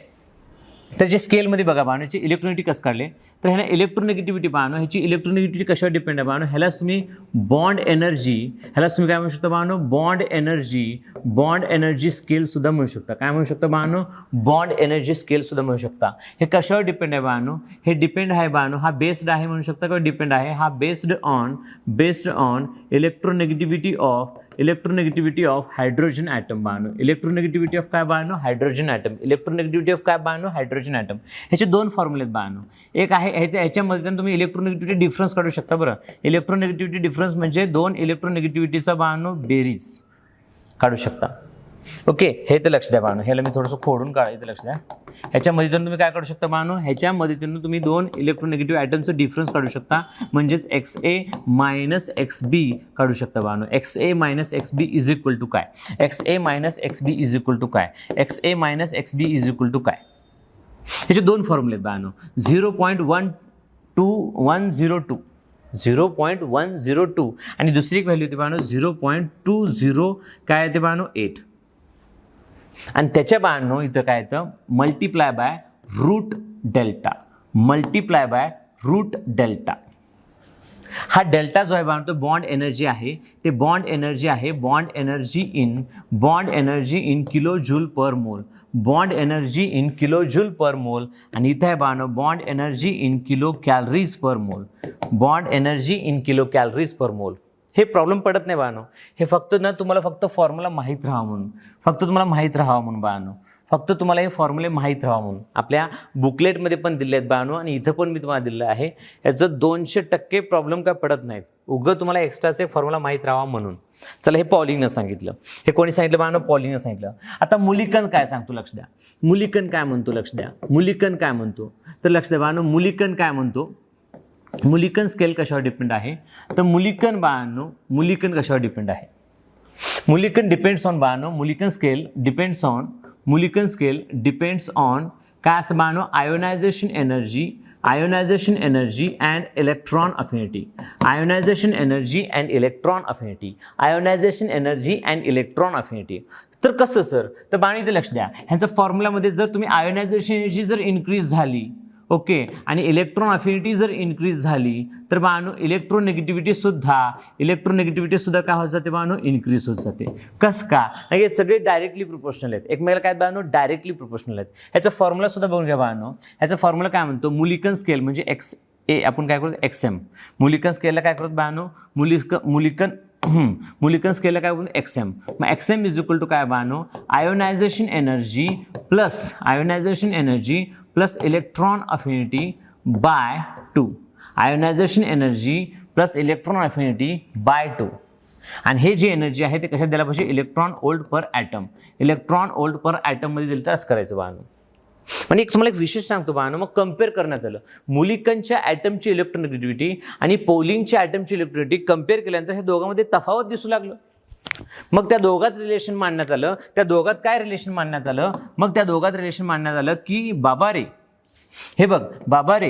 तर जे स्केलमध्ये बघा बाळांनो, याची इलेक्ट्रोनिटी कसं काढले, तर ह्याला इलेक्ट्रोनेगेटिव्हिटी बाळांनो, ह्याची इलेक्ट्रोनेगेटिव्हिटी कशावर डिपेंड आहे बाळांनो, ह्यालाच तुम्ही बॉन्ड एनर्जी काय म्हणू शकता बाळांनो, बॉन्ड एनर्जी स्केल सुद्धा म्हणू शकता. काय म्हणू शकता बाळांनो, बॉन्ड एनर्जी स्केल सुद्धा म्हणू शकता. हे कशावर डिपेंड आहे बाळांनो, हे डिपेंड आहे बाळांनो, हा बेस्ड आहे म्हणू शकता किंवा डिपेंड आहे, हा based on electronegativity of hydrogen atom बाळांनो. इलेक्ट्रोनेगेटिव्हिटी ऑफ काय बाळांनो, हायड्रोजन ॲटम. इलेक्ट्रोनेगेटिव्हिटी ऑफ काय बाळांनो, हायड्रोजन ॲटम. ह्याचे 2 फॉर्म्युले आहेत बाळांनो. एक आहे ह्याच्यामध्ये तुम्ही इलेक्ट्रोनेगेटिव्हिटी डिफरन्स काढू शकता. बरं, इलेक्ट्रोनेगेटिव्हिटी डिफरन्स म्हणजे 2 इलेक्ट्रोनेगेटिव्हिटीचा बाळांनो बेरीज काढू शकता. ओके, हे तर लक्ष द्या बाळांनो, ह्याला मी थोडंसं खोडून काढायचं, लक्ष द्या. ह्याच्यामध्ये तुम्ही काय काढू शकता बाळांनो, ह्याच्यामध्ये तुम्ही 2 इलेक्ट्रोनेगेटिव्ह ॲटमचं डिफरन्स काढू शकता, म्हणजेच XA मायनस XB काढू शकता बाळांनो. XA minus XB is equal to काय, XA minus XB is equal to काय, XA minus XB is equal to काय. ह्याचे 2 फॉर्म्युले आहेत बाळांनो, 0.102 आणि दुसरी एक व्हॅल्यू होती बाळांनो 0.20 काय येते बाळांनो 8. आणि त्याच्या बाळांनो इथं काय येतं, मल्टिप्लाय बाय रूट डेल्टा. हा डेल्टा जो आहे बाळांनो तो बॉन्ड एनर्जी आहे, ते bond energy in kilo joule per mole. आणि इथं आहे बाळांनो bond energy in kilo calories per mole. हे प्रॉब्लेम पडत नाही बाळांनो, हे फक्त ना तुम्हाला फक्त फॉर्म्युला माहीत राहावा म्हणून, बाळांनो, फक्त तुम्हाला हे फॉर्म्युले माहीत राहावा म्हणून. आपल्या बुकलेटमध्ये पण दिले आहेत बाळांनो आणि इथं पण मी तुम्हाला दिलं आहे. याचं 200% प्रॉब्लेम काय पडत नाहीत, उगं तुम्हाला एक्स्ट्राचे फॉर्म्युला माहीत राहावा म्हणून. चला, हे पॉलिंगनं सांगितलं. हे कोणी सांगितलं बाळांनो, पॉलिंगनं सांगितलं. आता मुलिकन काय सांगतो, लक्ष द्या. मुलिकन काय म्हणतो तर लक्ष द्या बाळांनो, मुलिकन काय म्हणतो. मुलिकन स्केल कशावर डिपेंड आहे, तर मुलिकन कशावर डिपेंड आहे. मुलिकन डिपेंड्स ऑन बाळांनो, मुलिकन स्केल डिपेंड्स ऑन काय असतं बाळांनो, ionisation energy and electron affinity. तर कसं सर, तर बाळांनो इथे लक्ष द्या, ह्यांचं फॉर्म्युलामध्ये जर तुम्ही आयोनायझेशन एनर्जी जर इन्क्रीज झाली, ओके, आणि इलेक्ट्रॉन अफिनिटी जर इन्क्रीज झाली, तर बाळांनो इलेक्ट्रोनेगेटिव्हिटी सुद्धा काय होत जाते बाळांनो, इन्क्रीज होत जाते. कसं का, हे सगळे डायरेक्टली प्रोपोर्शनल आहेत एकमेकाला. काय बाळांनो, डायरेक्टली प्रोपोर्शनल आहेत. ह्याचा फॉर्म्युला सुद्धा बघून घ्या बाळांनो. ह्याचा फॉर्म्युला काय म्हणतो, मुलिकन स्केल म्हणजे XA, आपण काय करतो XM. मुलिकन स्केलला काय करतो बाळांनो, मुलिकन स्केलला काय बोलतो XM. मग XM इज इक्वल टू काय बाळांनो, ionisation energy plus electron affinity by 2. Plus electron affinity by 2. आणि हे जी एनर्जी आहे ते कशात द्यायला पाहिजे, electron volt per item. Electron volt पर ॲटममध्ये दिलं तर असं करायचं बाळांनो. आणि तुम्हाला एक विशेष सांगतो बाळांनो, मग कम्पेअर करण्यात आलं मुलिकनच्या ॲटमची इलेक्ट्रोनेगेटिव्हिटी आणि पॉलिंगच्या ॲटमची इलेक्ट्रोनेगेटिव्हिटी कम्पेअर केल्यानंतर हे दोघांमध्ये तफावत दिसू लागलं. मग त्या दोघात रिलेशन मांडण्यात आलं. त्या दोघात काय रिलेशन मांडण्यात आलं, मग त्या दोघात रिलेशन मांडण्यात आलं की बाबा रे, हे बघ बाबा रे,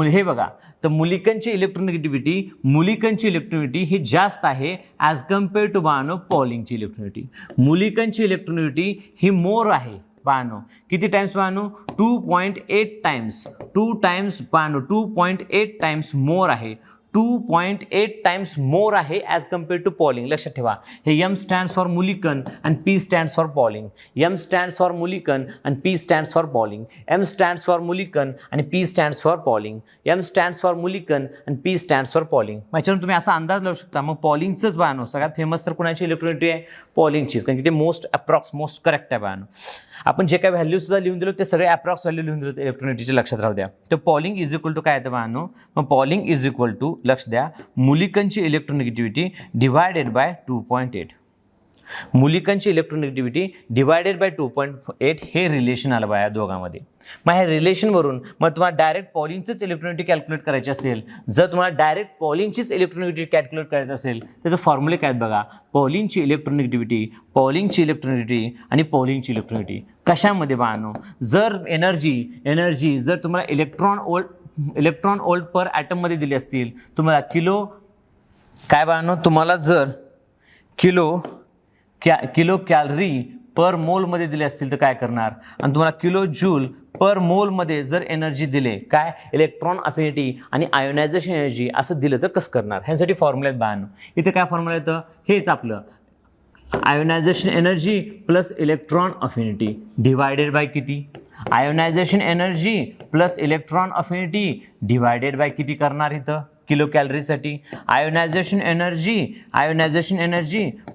हे बघा, तर मुलिकनची इलेक्ट्रोनेगेटिव्हिटी ही जास्त आहे ॲज कम्पेअर टू बाळांनो पॉलिंगची इलेक्ट्रोनेगेटिव्हिटी. मुलिकनची इलेक्ट्रोनेगेटिव्हिटी ही मोर आहे बाळांनो. किती टाइम्स बाळांनो, 2.8 टाइम्स. 2 टाइम्स बाळांनो, 2.8 टाइम्स मोर आहे. 2.8 टाइम्स मोर आहे ॲज कम्पेअर टू पॉलिंग. लक्षात ठेवा, हे M stands for Mulliken and P stands for Pauling. M stands for Mulliken and P stands for Pauling. M stands for Mulliken आणि P stands for Pauling. M stands for Mulliken and P stands for Pauling. याच्यावरून तुम्ही असा अंदाज लावू शकता. मग पॉलिंगचंच बाळांनो सगळ्यात फेमस तर कुणाची इलेक्ट्रोनेगेटिव्हिटी आहे, पॉलिंगचीच, कारण की ते मोस्ट करेक्ट आहे बाळांनो. आपण जे काही व्हॅल्यू सुद्धा लिहून दिलो ते सगळे अप्रॉक्स व्हॅल्यू लिहून दिलो इलेक्ट्रोनेगेटिव्हिटीचे, लक्षात राहू द्या. तर पॉलिंग इज इक्वल टू काय येतं बाळांनो, मग पॉलिंग इज इक्वल टू, लक्ष द्या, मुलिकनची इलेक्ट्रोनेगेटिव्हिटी डिवायडेड बाय 2.8. मुलिकनची इलेक्ट्रोनेगेटिव्हिटी डिवायडेड बाय 2.8 हे रिलेशन आलं बा या दोघांमध्ये. मग ह्या रिलेशनवरून मग तुम्हाला डायरेक्ट पॉलिंगचंच इलेक्ट्रोनेगेटिव्हिटी कॅल्क्युलेट करायची असेल, जर तुम्हाला डायरेक्ट पॉलिंगचीच इलेक्ट्रोनेगेटिव्हिटी कॅल्क्युलेट करायचं असेल त्याचं फॉर्म्युले काय आहेत बघा, पॉलिंगची इलेक्ट्रोनेगेटिव्हिटी आणि पॉलिंगची इलेक्ट्रोनेगेटिव्हिटी कशामध्ये बाळांनो, जर एनर्जी जर तुम्हाला इलेक्ट्रॉन वोल्ट पर ॲटममध्ये दिली असतील, तुम्हाला किलो काय बाळांनो, तुम्हाला जर किलो कॅलरी पर मोलमध्ये दिले असतील तर काय करणार, आणि तुम्हाला किलो जूल पर मोलमध्ये जर एनर्जी दिले, काय इलेक्ट्रॉन अफिनिटी आणि आयोनायझेशन एनर्जी असं दिलं तर कसं करणार. ह्यासाठी फॉर्म्युला आहेत बाळांनो. इथे काय फॉर्म्युला येतं, हेच आपलं ionisation energy plus electron affinity divided by किती, ionisation energy plus electron affinity divided by किती करणार इथं, किलो कॅलरीसाठी. Ionisation energy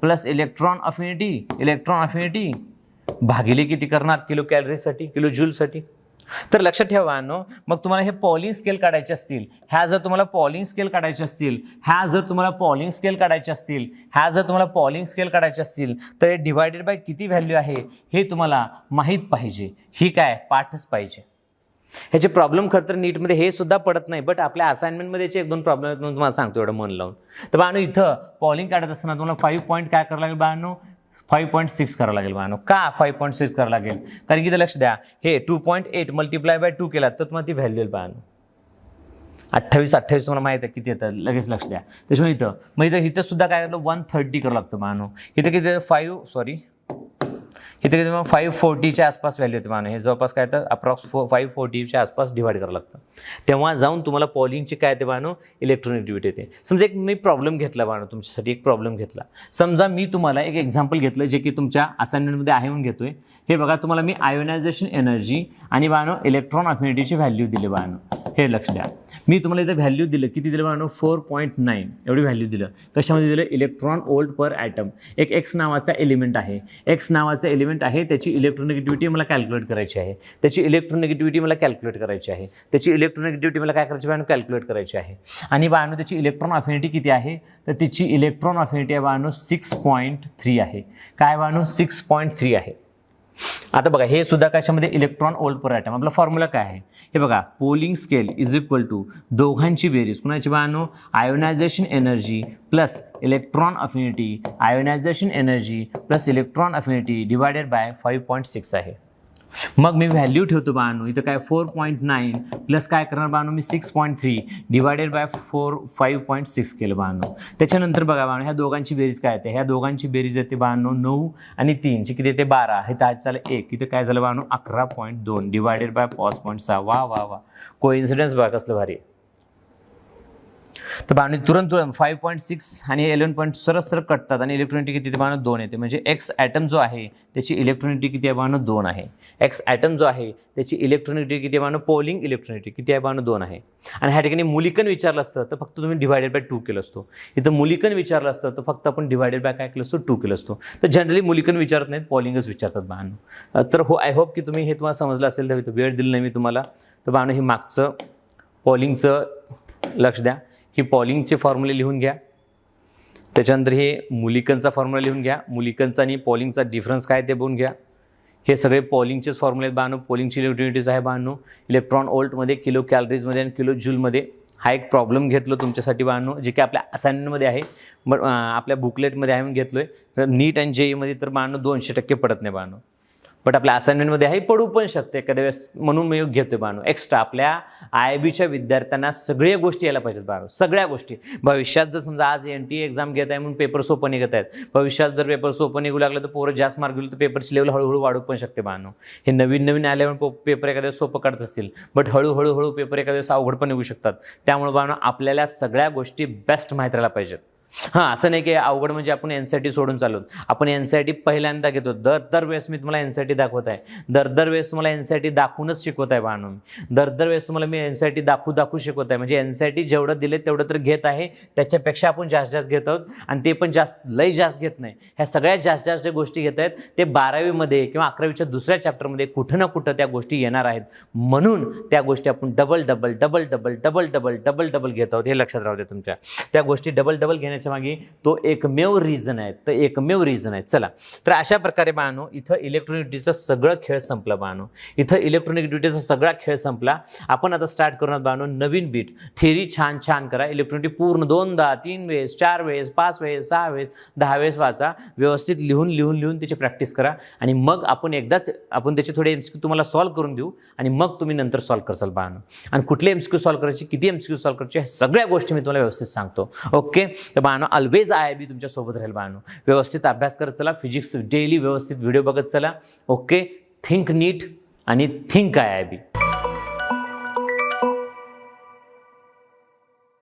plus electron affinity भागिले किती करणार, किलो कॅलरीसाठी, किलो जूलसाठी. तर लक्षात ठेवा मग तुम्हाला हे पॉलिंग स्केल काढायचे असतील, ह्या जर तुम्हाला पॉलिंग स्केल काढायचे असतील तर हे डिवायडेड बाय किती व्हॅल्यू आहे हे तुम्हाला माहीत पाहिजे. ही काय पाठच पाहिजे. ह्याचे प्रॉब्लेम खरं तर नीटमध्ये हे सुद्धा पडत नाही, बट आपल्या असाइनमेंटमध्ये याचे 1-2 प्रॉब्लेम आहेत म्हणून तुम्हाला सांगतो एवढं मन लावून. तर बाळांनो इथं पॉलिंग काढत असताना तुम्हाला 5 पॉईंट काय करावं लागेल बाळांनो, 5.6 करावं लागेल बाळांनो. का 5.6 करावं लागेल, कारण की इथं लक्ष द्या, हे 2.8 मल्टिप्लाय बाय 2 केला तर तुम्हाला ती व्हॅल्यू येईल बाळांनो. 28 तुम्हाला माहिती आहे किती येतं, लगेच लक्ष द्या. त्याच्यामुळे इथं सुद्धा काय करतो 130 करावं लागतं बाळांनो. इथं किती 540च्या आसपास व्हॅल्यू येते बाळांनो. हे जवळपास काय तर अप्रॉक्स 540च्या आसपास डिवाइड करावं लागतं. तेव्हा जाऊन तुम्हाला पॉलिंगची काय येते बाळांनो, इलेक्ट्रोनेगेटिव्हिटी येते. समजा मी प्रॉब्लेम घेतला बाळांनो, तुमच्यासाठी एक प्रॉब्लेम घेतला. समजा मी तुम्हाला एक एक्झाम्पल घेतलं जे की तुमच्या असाइनमेंटमध्ये आहे म्हणून घेतोय. हे बघा, तुम्हाला मी आयोनायझेशन एनर्जी आणि बाळांनो इलेक्ट्रॉन अफिनिटीची व्हॅल्यू दिली बाळांनो. हे लक्ष द्या, मी तुम्हाला इथं व्हॅल्यू दिलं, किती दिलं बाळांनो, 4.9 एवढी व्हॅल्यू दिलं. कशामध्ये दिलं, इलेक्ट्रॉन वोल्ट पर ॲटम. एक एक्स नावाचा एलिमेंट आहे, त्याची इलेक्ट्रोनेगेटिव्हिटी मला कॅल्क्युलेट करायची आहे. त्याची इलेक्ट्रोनेगेटिव्हिटी मला काय करायची, कॅल्क्युलेट करायची आहे. आणि बाळांनो त्याची इलेक्ट्रॉन अफिनिटी किती आहे, तर तिची इलेक्ट्रॉन अफिनिटी आहे बाळांनो 6.3 आहे. काय बाळांनो, 6.3 आहे. आता बघा, हे सुद्धा कशामध्ये, इलेक्ट्रॉन वोल्ट पर ॲटम. आपला फॉर्म्युला काय आहे, हे बघा, Pauling scale is equal to दोघांची बेरीज, कुणाची बाळांनो, ionisation energy plus electron affinity divided by 5.6 आहे. मग मी व्हॅल्यू ठेवतो बाळांनो, इथं काय 4.9 प्लस काय करणार बाळांनो, मी 6.3 डिवायडेड बाय 5.6 केलं बाळांनो. त्याच्यानंतर बघा बाळांनो, ह्या दोघांची बेरीज काय येते, ह्या दोघांची बेरीज येते बाळांनो 9 आणि 3 ची किती येते 12. हे ताज झालं 1, इथं काय झालं बाळांनो 11.2 डिवायडेड बाय 5.6. वा कोइन्सिडन्स बघा कसलं भारी आहे. तर बाळांनो तुरंत 5.6 आणि 11 सरळ कटतात आणि इलेक्ट्रोनिटी किती बाळांनो 2 येते. म्हणजे एक्स ॲटम जो आहे त्याची इलेक्ट्रोनिटी किती आहे बाळांनो 2 आहे. एक्स ॲटम जो आहे त्याची इलेक्ट्रोनिटी किती आहे बाळांनो, पॉलिंग इलेक्ट्रोनिटी किती आहे बाळांनो 2 आहे. आणि ह्या ठिकाणी मुलिकन विचारलं असतं तर फक्त तुम्ही डिवायडेड बाय 2 केलं असतो. इथं मुलिकन विचारलं असतं तर फक्त आपण डिवायडेड बाय काय केलं असतो, 2 केलं असतो. तर जनरली मुलिकन विचारत नाहीत, पॉलिंगच विचारतात बाळांनो. तर आय होप की तुम्ही हे तुम्हाला समजलं असेल. तर वेळ दिली नाही मी तुम्हाला. तर बाळांनो हे मागचं पॉलिंगचं लक्ष द्या. ही पॉलिंगचे फॉर्म्युले लिहून घ्या. त्याच्यानंतर हे मुलिकनचा फॉर्म्युला लिहून घ्या. मुलिकनचा आणि पॉलिंगचा डिफरन्स काय ते बघून घ्या. हे सगळे पॉलिंगचेच फॉर्म्युले आहेत बाळांनो. पॉलिंगची इलेक्ट्रॉनिटीज आहे बाळांनो इलेक्ट्रॉन वोल्टमध्ये, किलो कॅलरीजमध्ये आणि किलो जूलमध्ये. हा एक प्रॉब्लेम घेतलो तुमच्यासाठी बाळांनो, जे की आपल्या असाइनमेंटमध्ये आहे, बट आपल्या बुकलेटमध्ये आहे म्हणून घेतलो आहे. नीट आणि JEEमध्ये तर बाळांनो 200% पडत नाही बाळांनो, बट आपल्या असाइनमेंटमध्ये आहे, पडू पण शकते एखाद्या वेळेस, म्हणून मी घेतोय बाळांनो. एक्स्ट्रा आपल्या IIBच्या विद्यार्थ्यांना सगळ्या गोष्टी यायला पाहिजेत बाळांनो, सगळ्या गोष्टी. भविष्यात जर समजा आज NTA एक्झाम घेत आहे म्हणून पेपर सोपं निघत आहेत, भविष्यात जर पेपर सोपं निघू लागलं तर पोरं जास्त मार्क गेलो तर पेपरची लेवल हळूहळू वाढू पण शकते बाळांनो. हे नवीन नवीन आल्यावर पेपर एखाद्या सोपं काढत असतील, बट हळूहळू पेपर एखाद्या वेळेस अवघड पण निघू शकतात. त्यामुळे बाळांनो आपल्याला सगळ्या गोष्टी बेस्ट माहीत राहायला पाहिजेत. हां, असं नाही की अवघड म्हणजे आपण NCERT सोडून चाललो. आपण NCERT पहिल्यांदा घेतो. दरवेळेस मी तुम्हाला NCERT दाखवत आहे. दरवेळेस तुम्हाला NCERT दाखवूनच शिकवत आहे बाळांनो. दरवेळेस तुम्हाला मी NCERT दाखवू शिकवत आहे. म्हणजे NCERT जेवढं दिले तेवढं तर घेत आहे, त्याच्यापेक्षा आपण जास्त घेत आहोत. आणि ते पण लई जास्त घेत नाही. ह्या सगळ्यात जास्त गोष्टी घेत आहेत ते 12वीमध्ये किंवा 11वीच्या दुसऱ्या चॅप्टरमध्ये कुठं ना कुठं त्या गोष्टी येणार आहेत. म्हणून त्या गोष्टी आपण डबल घेत आहोत. हे लक्षात राहू दे तुमच्या. त्या गोष्टी डबल घेण्याच्या मागे तो एकमेव रिझन आहे. चला, तर अशा प्रकारे बाळांनो इथं इलेक्ट्रॉनिक ड्युटीचा सगळं खेळ संपला बाळांनो. इथं इलेक्ट्रॉनिक ड्युटीचा सगळा खेळ संपला. आपण आता स्टार्ट करूया बाळांनो नवीन बीट. थेरी छान करा. इलेक्ट्रॉनिक पूर्ण 2दा 3 वेळेस 4 वेळेस 5 वेळेस 6 वेळेस 10 वेळेस वाचा. व्यवस्थित लिहून त्याची प्रॅक्टिस करा. आणि मग आपण त्याचे थोडे MCQ तुम्हाला सॉल्व्ह करून देऊ आणि मग तुम्ही नंतर सॉल्व्ह करसाल बाळांनो. आणि कुठले MCQ सॉल्व्ह करायचे, किती MCQ सॉल्व्ह करायचे, सगळ्या गोष्टी मी तुम्हाला व्यवस्थित सांगतो. ओके, तर बाळांनो ऑलवेज IIB तुमच्या सोबत राहील बाळांनो. व्यवस्थित अभ्यास करत चला. फिजिक्स डेली व्यवस्थित व्हिडिओ बघत चला. ओके, थिंक नीट आणि थिंक IIB.